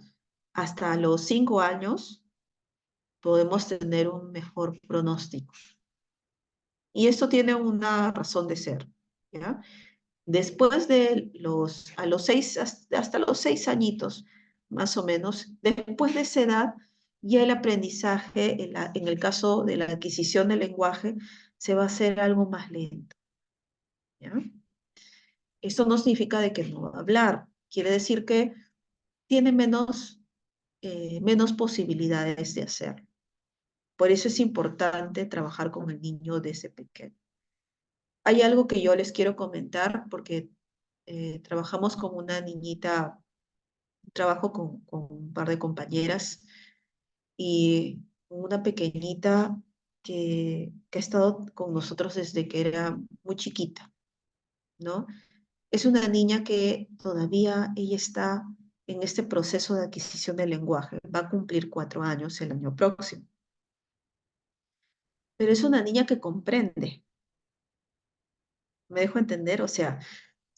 A: hasta los 5 años podemos tener un mejor pronóstico. Y esto tiene una razón de ser, ¿ya? Después de a los 6, hasta los 6 añitos, más o menos, después de esa edad, ya el aprendizaje, en el caso de la adquisición del lenguaje, se va a hacer algo más lento, ¿ya? Esto no significa de que no va a hablar, quiere decir que tiene menos posibilidades de hacerlo. Por eso es importante trabajar con el niño desde pequeño. Hay algo que yo les quiero comentar porque trabajamos con una niñita, trabajo con un par de compañeras y una pequeñita que ha estado con nosotros desde que era muy chiquita, ¿no? Es una niña que todavía ella está en este proceso de adquisición del lenguaje. Va a cumplir 4 años el año próximo. Pero es una niña que comprende. ¿Me dejo entender? O sea,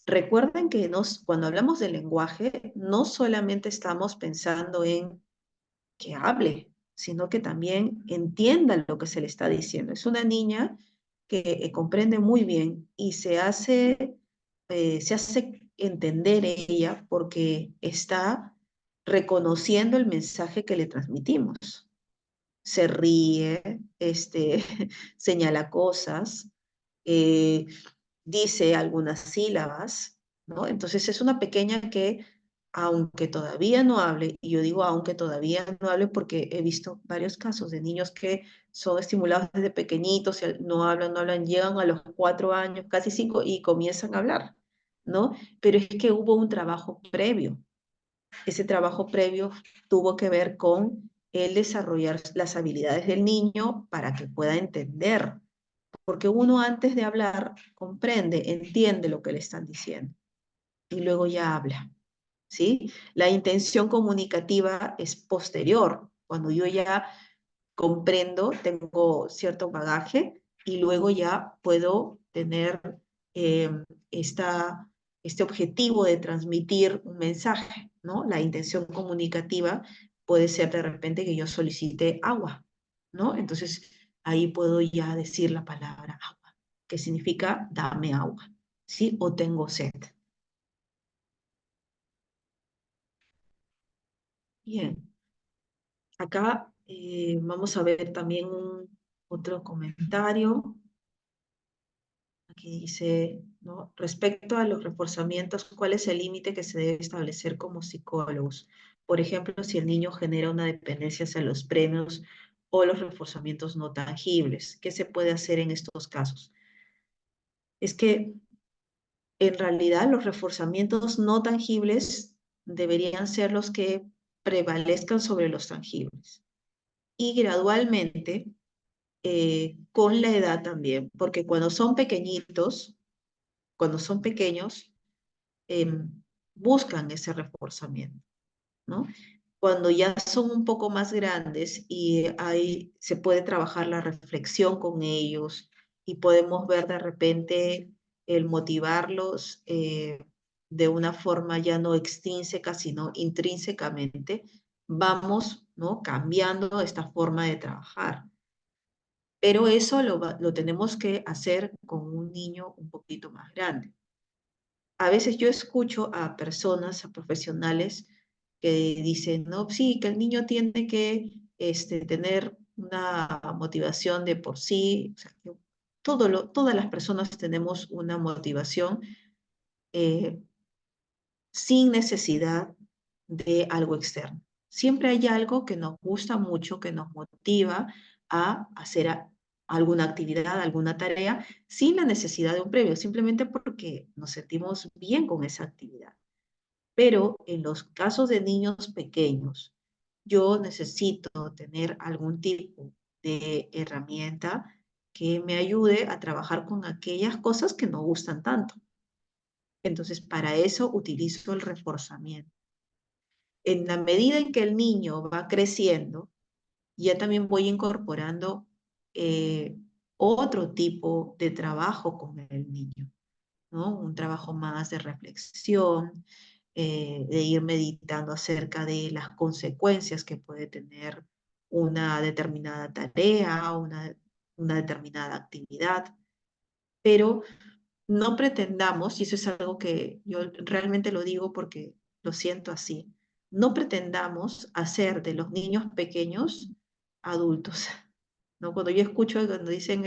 A: recuerden que cuando hablamos de lenguaje, no solamente estamos pensando en que hable, sino que también entienda lo que se le está diciendo. Es una niña que comprende muy bien y se hace entender ella porque está reconociendo el mensaje que le transmitimos. Se ríe, señala cosas, eh, dice algunas sílabas, ¿no? Entonces es una pequeña que, aunque todavía no hable, y yo digo aunque todavía no hable porque he visto varios casos de niños que son estimulados desde pequeñitos, y no hablan, no hablan, llegan a los 4 años, casi 5, y comienzan a hablar, ¿no? Pero es que hubo un trabajo previo. Ese trabajo previo tuvo que ver con el desarrollar las habilidades del niño para que pueda entender, porque uno antes de hablar comprende, entiende lo que le están diciendo y luego ya habla, ¿sí? La intención comunicativa es posterior, cuando yo ya comprendo, tengo cierto bagaje y luego ya puedo tener eh, esta, este objetivo de transmitir un mensaje, ¿no? La intención comunicativa puede ser de repente que yo solicite agua, ¿no? Entonces ahí puedo ya decir la palabra agua, que significa dame agua, ¿sí? O tengo sed. Bien, acá vamos a ver también otro comentario. Aquí dice, ¿no? Respecto a los reforzamientos, ¿cuál es el límite que se debe establecer como psicólogos? Por ejemplo, si el niño genera una dependencia hacia los premios o los reforzamientos no tangibles, ¿qué se puede hacer en estos casos? Es que en realidad los reforzamientos no tangibles deberían ser los que prevalezcan sobre los tangibles. Y gradualmente, con la edad también, porque cuando son pequeños, buscan ese reforzamiento, ¿no? Cuando ya son un poco más grandes y ahí se puede trabajar la reflexión con ellos y podemos ver de repente el motivarlos de una forma ya no extrínseca, sino intrínsecamente, vamos, ¿no? Cambiando esta forma de trabajar. Pero eso lo tenemos que hacer con un niño un poquito más grande. A veces yo escucho a personas, a profesionales, que dicen, no, sí, que el niño tiene que tener una motivación de por sí. O sea, que todas las personas tenemos una motivación eh, sin necesidad de algo externo. Siempre hay algo que nos gusta mucho, que nos motiva a hacer alguna actividad, alguna tarea, sin la necesidad de un premio, simplemente porque nos sentimos bien con esa actividad. Pero en los casos de niños pequeños, yo necesito tener algún tipo de herramienta que me ayude a trabajar con aquellas cosas que no gustan tanto. Entonces, para eso utilizo el reforzamiento. En la medida en que el niño va creciendo, ya también voy incorporando eh, otro tipo de trabajo con el niño, ¿no? Un trabajo más de reflexión, de ir meditando acerca de las consecuencias que puede tener una determinada tarea, una determinada actividad, pero no pretendamos, y eso es algo que yo realmente lo digo porque lo siento así, no pretendamos hacer de los niños pequeños adultos, ¿no? Cuando yo escucho cuando dicen,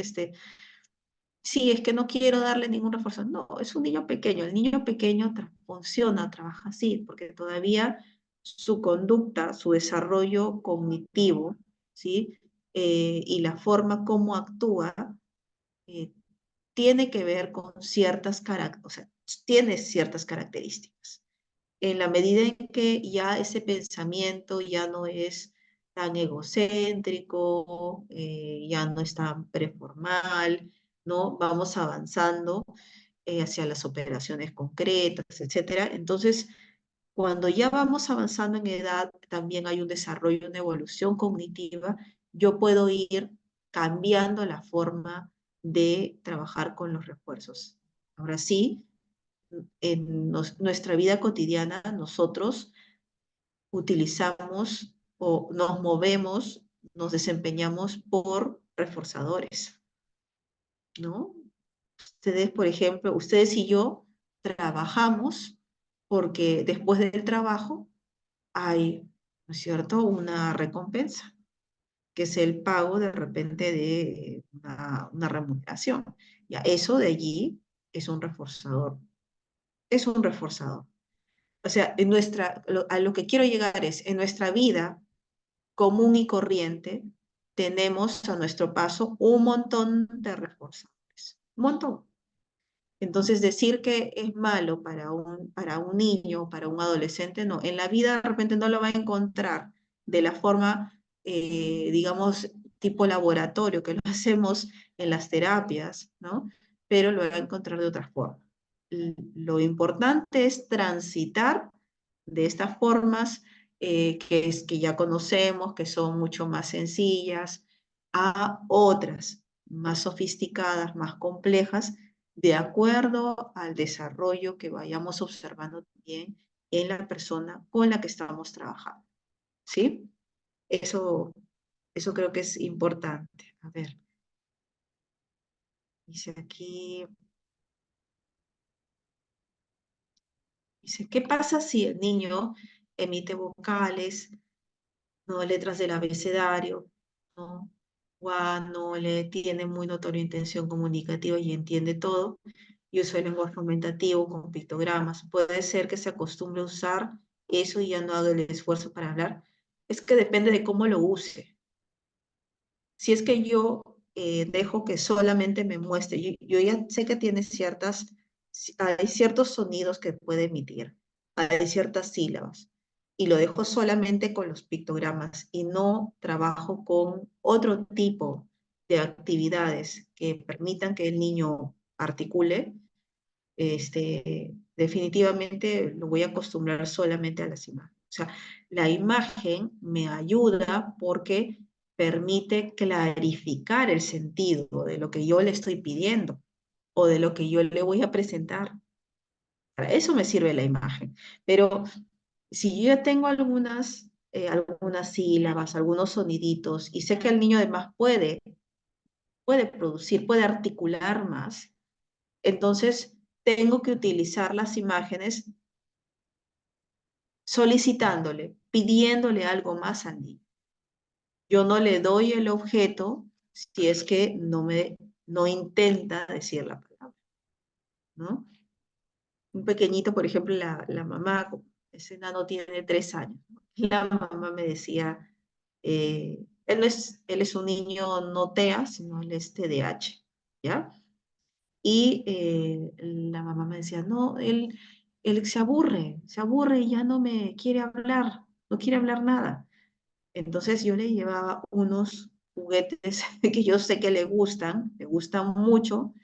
A: sí, es que no quiero darle ningún refuerzo, no, es un niño pequeño, el niño pequeño funciona, trabaja así, porque todavía su conducta, su desarrollo cognitivo, ¿sí? Y la forma como actúa, eh, tiene que ver con ciertas características, o sea, tiene ciertas características. En la medida en que ya ese pensamiento ya no es tan egocéntrico, ya no es tan preformal, ¿no? Vamos avanzando hacia las operaciones concretas, etcétera. Entonces, cuando ya vamos avanzando en edad, también hay un desarrollo, una evolución cognitiva, yo puedo ir cambiando la forma de trabajar con los refuerzos. Ahora sí, en nuestra vida cotidiana nosotros utilizamos o nos movemos, nos desempeñamos por reforzadores, ¿no? Ustedes, por ejemplo, ustedes y yo trabajamos porque después del trabajo hay, ¿no es cierto?, una recompensa, que es el pago de repente de una remuneración. Ya, eso de allí es un reforzador, es un reforzador. O sea, a lo que quiero llegar es, en nuestra vida común y corriente, tenemos a nuestro paso un montón de reforzadores, un montón. Entonces, decir que es malo para un niño, para un adolescente, no. En la vida de repente no lo va a encontrar de la forma, digamos, tipo laboratorio, que lo hacemos en las terapias, ¿no? Pero lo va a encontrar de otra forma. Lo importante es transitar de estas formas que ya conocemos, que son mucho más sencillas, a otras más sofisticadas, más complejas, de acuerdo al desarrollo que vayamos observando también en la persona con la que estamos trabajando. ¿Sí? Eso, eso creo que es importante. A ver, dice aquí, dice, ¿qué pasa si el niño emite vocales, no letras del abecedario, ¿no? No le tiene muy notoria intención comunicativa y entiende todo, y usa el lenguaje aumentativo con pictogramas? Puede ser que se acostumbre a usar eso y ya no haga el esfuerzo para hablar. Es que depende de cómo lo use. Si es que yo dejo que solamente me muestre, yo ya sé que tiene hay ciertos sonidos que puede emitir, hay ciertas sílabas, y lo dejo solamente con los pictogramas y no trabajo con otro tipo de actividades que permitan que el niño articule, definitivamente lo voy a acostumbrar solamente a las imágenes. O sea, la imagen me ayuda porque permite clarificar el sentido de lo que yo le estoy pidiendo o de lo que yo le voy a presentar. Para eso me sirve la imagen. Pero si yo ya tengo algunas sílabas, algunos soniditos, y sé que el niño además puede producir, puede articular más, entonces tengo que utilizar las imágenes solicitándole, pidiéndole algo más al niño. Yo no le doy el objeto si es que no intenta decir la palabra, ¿no? Un pequeñito, por ejemplo, la mamá, ese enano tiene 3 años, ¿no? La mamá me decía, él es un niño no TEA, sino él es TDAH, ¿ya? Y la mamá me decía, no, él se aburre y ya no me quiere hablar, no quiere hablar nada. Entonces yo le llevaba unos juguetes que yo sé que le gustan mucho,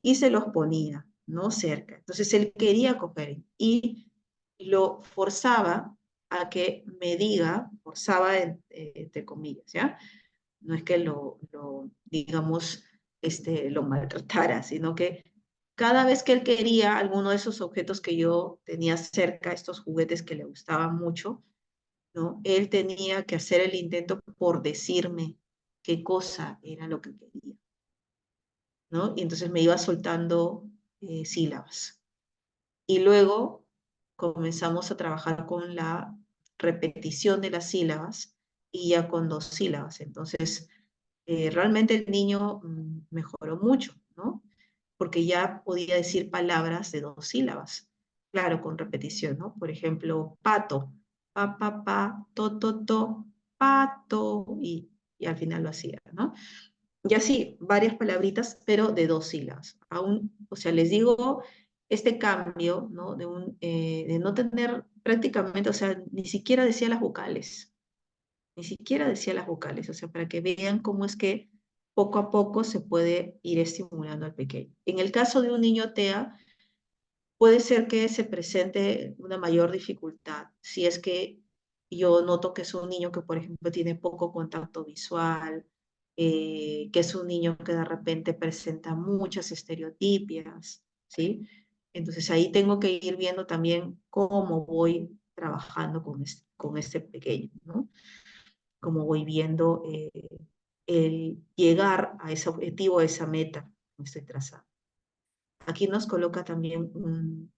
A: y se los ponía, ¿no? Cerca. Entonces él quería coger y lo forzaba a que me diga, forzaba entre comillas, ¿ya? No es que digamos, lo maltratara, sino que cada vez que él quería alguno de esos objetos que yo tenía cerca, estos juguetes que le gustaban mucho, ¿no? Él tenía que hacer el intento por decirme qué cosa era lo que quería, ¿no? Y entonces me iba soltando sílabas. Y luego comenzamos a trabajar con la repetición de las sílabas y ya con dos sílabas. Entonces, realmente el niño mejoró mucho, ¿no? Porque ya podía decir palabras de dos sílabas. Claro, con repetición, ¿no? Por ejemplo, pato, pa, to, pato, y al final lo hacía, ¿no? Y así, varias palabritas, pero de dos sílabas. Aún, o sea, les digo, este cambio, ¿no? De no tener prácticamente, o sea, ni siquiera decía las vocales, ni siquiera decía las vocales, o sea, para que vean cómo es que poco a poco se puede ir estimulando al pequeño. En el caso de un niño TEA, puede ser que se presente una mayor dificultad si es que yo noto que es un niño que, por ejemplo, tiene poco contacto visual, que es un niño que de repente presenta muchas estereotipias, ¿sí? Entonces ahí tengo que ir viendo también cómo voy trabajando con este pequeño, ¿no? Cómo voy viendo el llegar a ese objetivo, a esa meta que estoy trazando. Aquí nos coloca también un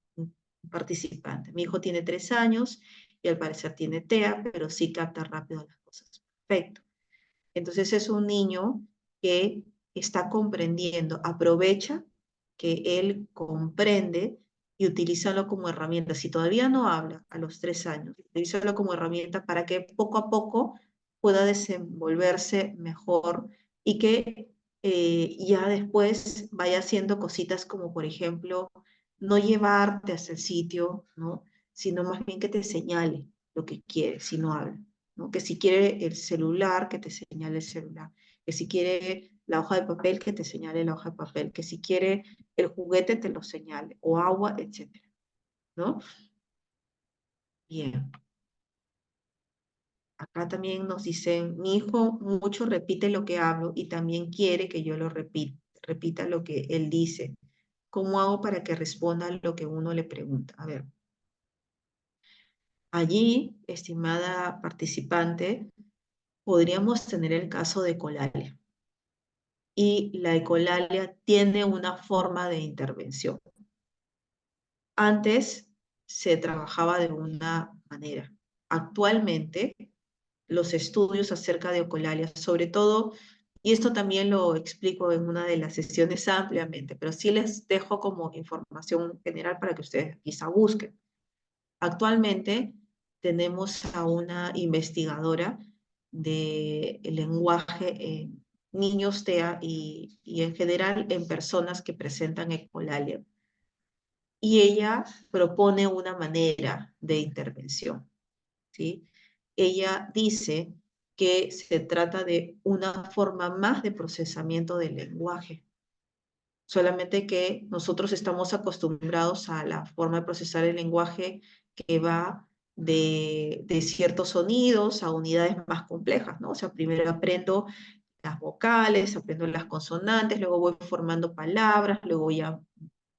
A: participante. Mi hijo tiene 3 años y al parecer tiene TEA, pero sí capta rápido las cosas. Perfecto. Entonces es un niño que está comprendiendo, aprovecha que él comprende y utilízalo como herramienta. Si todavía no habla a los 3 años, utilízalo como herramienta para que poco a poco pueda desenvolverse mejor y que ya después vaya haciendo cositas como, por ejemplo, no llevarte hasta el sitio, ¿no? Sino más bien que te señale lo que quiere si no habla. ¿No? Que si quiere el celular, que te señale el celular, que si quiere la hoja de papel, que te señale la hoja de papel, que si quiere el juguete, te lo señale, o agua, etcétera, ¿no? Bien. Acá también nos dicen, mi hijo mucho repite lo que hablo y también quiere que yo lo repita lo que él dice. ¿Cómo hago para que responda lo que uno le pregunta? A ver, allí, estimada participante, podríamos tener el caso de Colalia. Y la ecolalia tiene una forma de intervención. Antes se trabajaba de una manera. Actualmente, los estudios acerca de ecolalia, sobre todo, y esto también lo explico en una de las sesiones ampliamente, pero sí les dejo como información general para que ustedes quizá busquen. Actualmente tenemos a una investigadora de lenguaje en niños TEA y en general en personas que presentan ecolalia. Y ella propone una manera de intervención, ¿sí? Ella dice que se trata de una forma más de procesamiento del lenguaje, solamente que nosotros estamos acostumbrados a la forma de procesar el lenguaje que va de ciertos sonidos a unidades más complejas, ¿no? O sea, primero aprendo las vocales, aprendo las consonantes, luego voy formando palabras, luego ya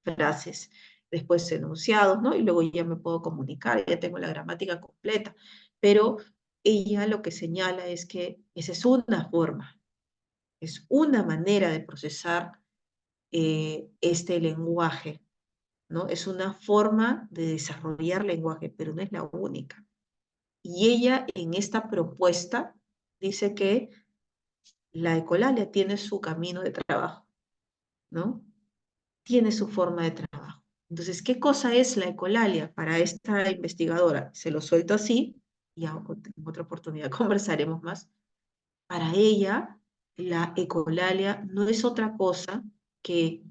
A: frases, después enunciados, ¿no? Y luego ya me puedo comunicar, ya tengo la gramática completa. Pero ella lo que señala es que esa es una manera de procesar este lenguaje, ¿no? Es una forma de desarrollar lenguaje, pero no es la única. Y ella en esta propuesta dice que la ecolalia tiene su camino de trabajo, ¿no? Tiene su forma de trabajo. Entonces, ¿qué cosa es la ecolalia para esta investigadora? Se lo suelto así y en otra oportunidad conversaremos más. Para ella, la ecolalia no es otra cosa que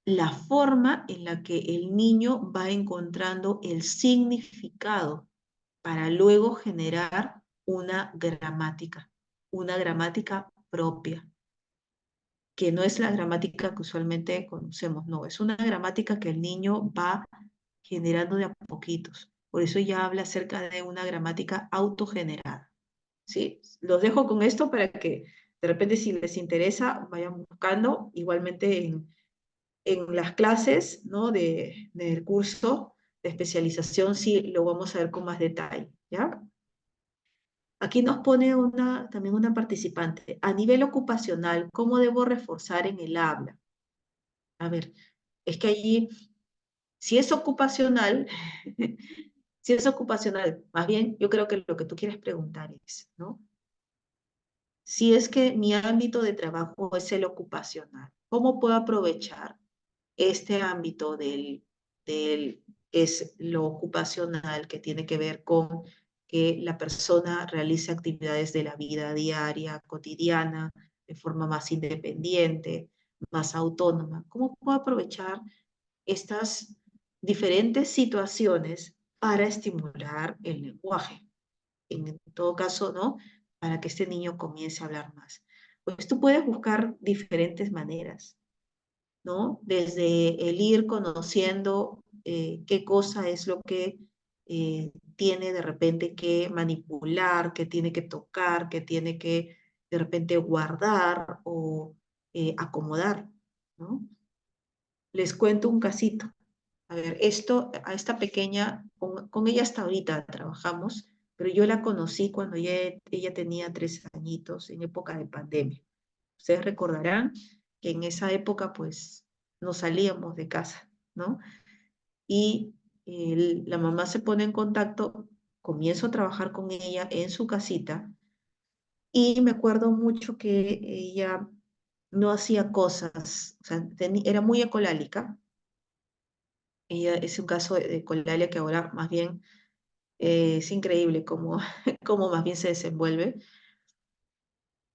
A: la forma en la que el niño va encontrando el significado para luego generar una gramática propia, que no es la gramática que usualmente conocemos, no, es una gramática que el niño va generando de a poquitos. Por eso ella habla acerca de una gramática autogenerada. ¿Sí? Los dejo con esto para que de repente si les interesa vayan buscando igualmente en las clases, ¿no? Del curso de especialización, sí lo vamos a ver con más detalle, ¿ya? Aquí nos pone también una participante. A nivel ocupacional, ¿cómo debo reforzar en el habla? A ver, es que allí, si es ocupacional, si es ocupacional, más bien yo creo que lo que tú quieres preguntar es, ¿no? Si es que mi ámbito de trabajo es el ocupacional, ¿cómo puedo aprovechar este ámbito es lo ocupacional que tiene que ver con que la persona realice actividades de la vida diaria, cotidiana, de forma más independiente, más autónoma? ¿Cómo puedo aprovechar estas diferentes situaciones para estimular el lenguaje? En todo caso, ¿no? Para que este niño comience a hablar más. Pues tú puedes buscar diferentes maneras, ¿no? Desde el ir conociendo qué cosa es lo que tiene de repente que manipular, que tiene que tocar, que tiene que de repente guardar o acomodar, ¿no? Les cuento un casito. A ver, a esta pequeña, con ella hasta ahorita trabajamos, pero yo la conocí cuando ella tenía 3 añitos, en época de pandemia. Ustedes recordarán que en esa época, pues, no salíamos de casa, ¿no? Y la mamá se pone en contacto, comienzo a trabajar con ella en su casita, y me acuerdo mucho que ella no hacía cosas, o sea, era muy ecolálica. Ella es un caso de colalia que ahora más bien es increíble cómo, cómo más bien se desenvuelve.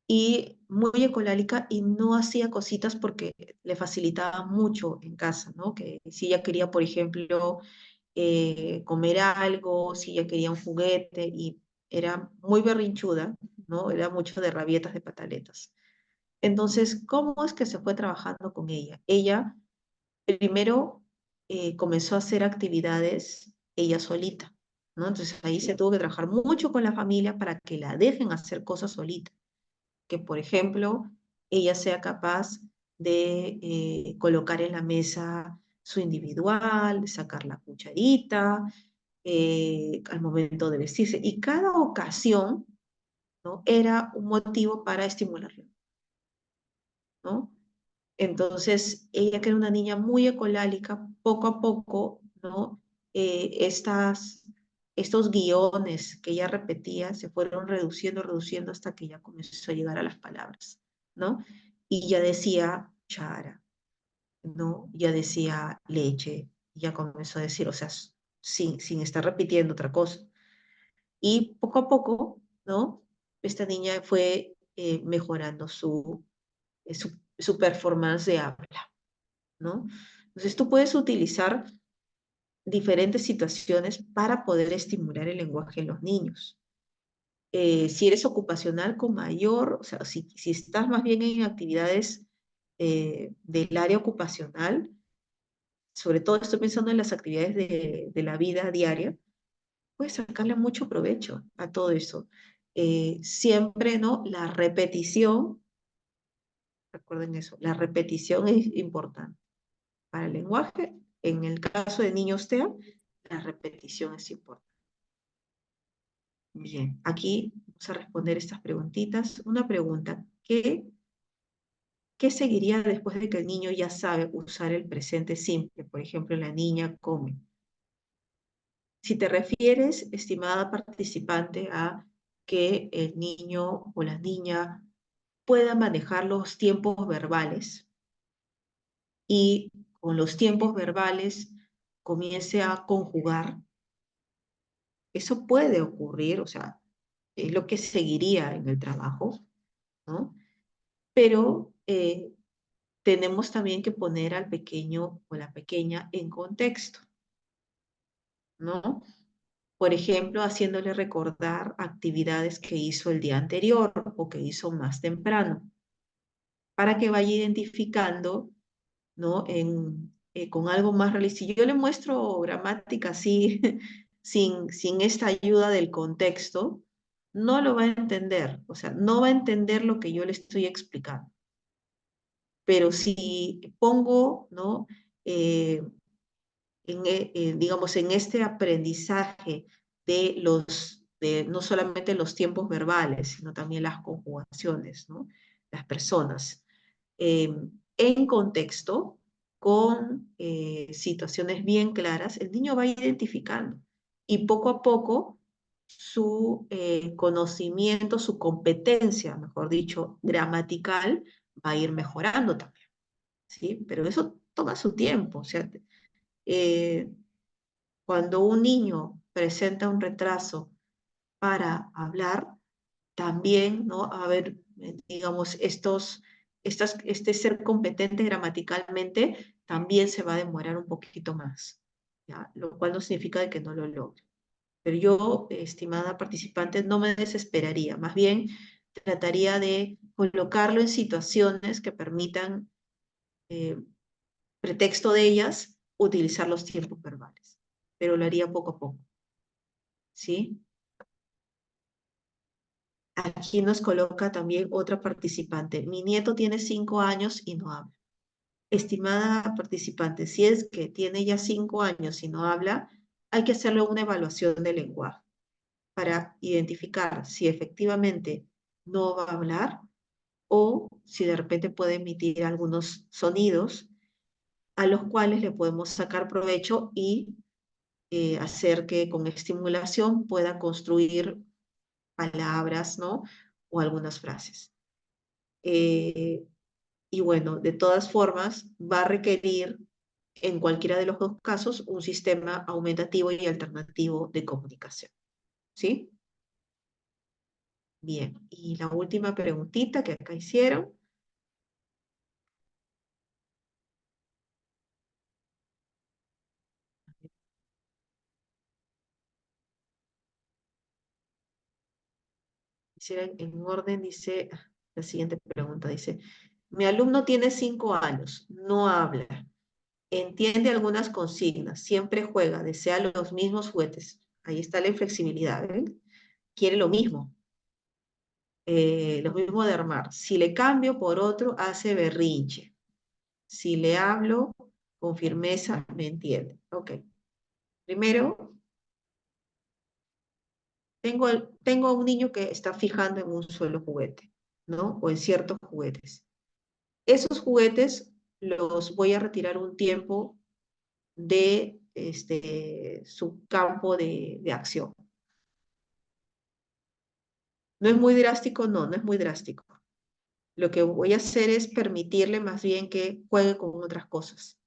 A: Y muy ecolálica y no hacía cositas porque le facilitaba mucho en casa, ¿no? Que si ella quería, por ejemplo, comer algo, si ella quería un juguete y era muy berrinchuda, ¿no? Era mucho de rabietas, de pataletas. Entonces, ¿cómo es que se fue trabajando con ella? Ella primero comenzó a hacer actividades ella solita, ¿no? Entonces ahí se tuvo que trabajar mucho con la familia para que la dejen hacer cosas solita. Que, por ejemplo, ella sea capaz de colocar en la mesa su individual, de sacar la cucharita, al momento de vestirse. Y cada ocasión, ¿no? Era un motivo para estimularlo, ¿no? Entonces, ella que era una niña muy ecolálica, poco a poco, ¿no? Estos guiones que ella repetía se fueron reduciendo, reduciendo hasta que ya comenzó a llegar a las palabras, ¿no? Y ya decía chara, ¿no? Ya decía leche, ya comenzó a decir, o sea, sin estar repitiendo otra cosa. Y poco a poco, ¿no? Esta niña fue mejorando su performance de habla, ¿no? Entonces tú puedes utilizar diferentes situaciones para poder estimular el lenguaje en los niños. Si eres ocupacional con mayor, o sea, si estás más bien en actividades del área ocupacional, sobre todo estoy pensando en las actividades de la vida diaria, puedes sacarle mucho provecho a todo eso. Siempre, ¿no? La repetición, recuerden eso, la repetición es importante. Para el lenguaje, en el caso de niños TEA, la repetición es importante. Bien, aquí vamos a responder estas preguntitas. Una pregunta, ¿qué seguiría después de que el niño ya sabe usar el presente simple? Por ejemplo, la niña come. Si te refieres, estimada participante, a que el niño o la niña pueda manejar los tiempos verbales y con los tiempos verbales comience a conjugar, eso puede ocurrir, o sea, es lo que seguiría en el trabajo. ¿no? Pero tenemos también que poner al pequeño o la pequeña en contexto, ¿no? Por ejemplo, haciéndole recordar actividades que hizo el día anterior o que hizo más temprano, para que vaya identificando, ¿no? Con algo más realista. Si yo le muestro gramática así, sin esta ayuda del contexto, no lo va a entender, o sea, no va a entender lo que yo le estoy explicando. Pero si pongo, ¿no? Eh, digamos, en este aprendizaje de no solamente los tiempos verbales, sino también las conjugaciones, ¿no? Las personas, eh, en contexto, con situaciones bien claras, el niño va identificando y poco a poco su conocimiento, su competencia, mejor dicho, gramatical, va a ir mejorando también, ¿sí? Pero eso toma su tiempo, o sea, eh, cuando un niño presenta un retraso para hablar, también, ¿no? A ver, digamos, este ser competente gramaticalmente también se va a demorar un poquito más, ¿ya? Lo cual no significa de que no lo logre. Pero yo, estimada participante, no me desesperaría, más bien trataría de colocarlo en situaciones que permitan, eh, pretexto de ellas, utilizar los tiempos verbales, pero lo haría poco a poco, ¿sí? Aquí nos coloca también otra participante. Mi nieto tiene 5 años y no habla. Estimada participante, si es que tiene ya 5 años y no habla, hay que hacerle una evaluación de lenguaje para identificar si efectivamente no va a hablar o si de repente puede emitir algunos sonidos a los cuales le podemos sacar provecho y hacer que con estimulación pueda construir palabras, ¿no? O algunas frases. Eh, y bueno, de todas formas, va a requerir en cualquiera de los dos casos un sistema aumentativo y alternativo de comunicación. ¿Sí? Bien. Y la última preguntita que acá hicieron. Hicieron en orden, dice, la siguiente pregunta dice, mi alumno tiene 5 años, no habla, entiende algunas consignas, siempre juega, desea los mismos juguetes. Ahí está la inflexibilidad, ¿ven? Quiere lo mismo, lo mismo de armar. Si le cambio por otro, hace berrinche. Si le hablo con firmeza, me entiende. Ok. Primero, tengo a un niño que está fijando en un solo juguete, ¿no? O en ciertos juguetes. Esos juguetes los voy a retirar un tiempo de su campo de acción. ¿No es muy drástico? No, no es muy drástico. Lo que voy a hacer es permitirle más bien que juegue con otras cosas.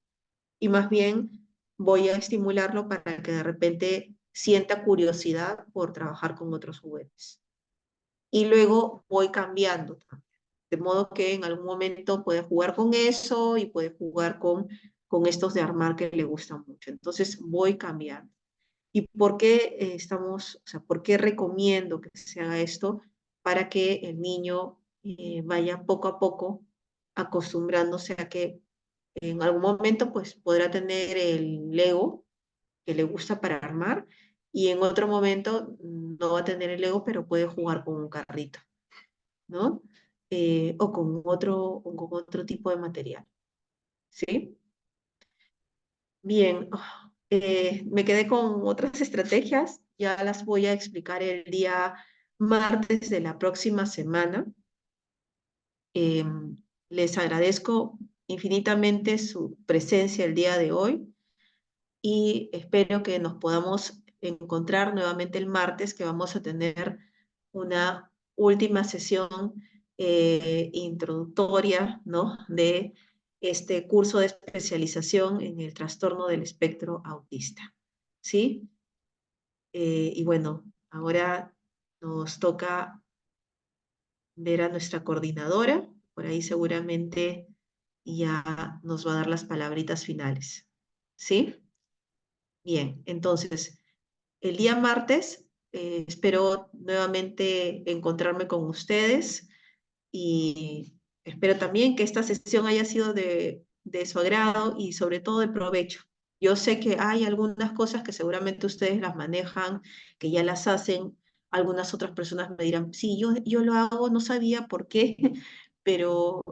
A: Y más bien voy a estimularlo para que de repente sienta curiosidad por trabajar con otros juguetes. Y luego voy cambiando, de modo que en algún momento puede jugar con eso y puede jugar con estos de armar que le gustan mucho. Entonces voy cambiando. ¿Y por qué o sea, por qué recomiendo que se haga esto? Para que el niño vaya poco a poco acostumbrándose a que en algún momento pues podrá tener el Lego que le gusta para armar y en otro momento no va a tener el Lego, pero puede jugar con un carrito, ¿no? O con otro tipo de material, ¿sí? Bien, me quedé con otras estrategias, ya las voy a explicar el día martes de la próxima semana. Les agradezco infinitamente su presencia el día de hoy y espero que nos podamos encontrar nuevamente el martes, que vamos a tener una última sesión introductoria, ¿no? De este curso de especialización en el trastorno del espectro autista, ¿sí? Y bueno, ahora nos toca ver a nuestra coordinadora. Por ahí seguramente ya nos va a dar las palabritas finales. ¿Sí? Bien, entonces, el día martes espero nuevamente encontrarme con ustedes y espero también que esta sesión haya sido de su agrado y sobre todo de provecho. Yo sé que hay algunas cosas que seguramente ustedes las manejan, que ya las hacen. Algunas otras personas me dirán, sí, yo lo hago, no sabía por qué, pero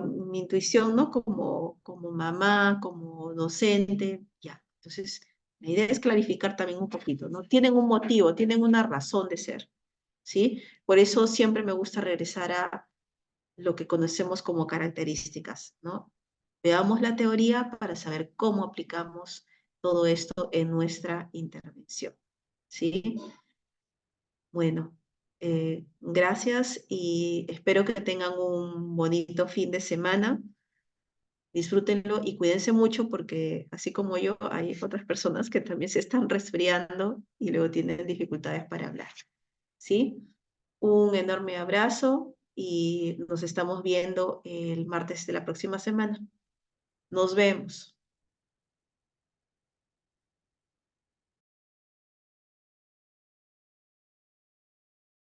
A: mi intuición, ¿no? Como mamá, como docente, ya. Entonces, la idea es clarificar también un poquito, ¿no? Tienen un motivo, tienen una razón de ser, ¿sí? Por eso siempre me gusta regresar a lo que conocemos como características, ¿no? Veamos la teoría para saber cómo aplicamos todo esto en nuestra intervención, ¿sí? Bueno, gracias y espero que tengan un bonito fin de semana. Disfrútenlo y cuídense mucho porque así como yo, hay otras personas que también se están resfriando y luego tienen dificultades para hablar, ¿sí? Un enorme abrazo y nos estamos viendo el martes de la próxima semana. Nos vemos.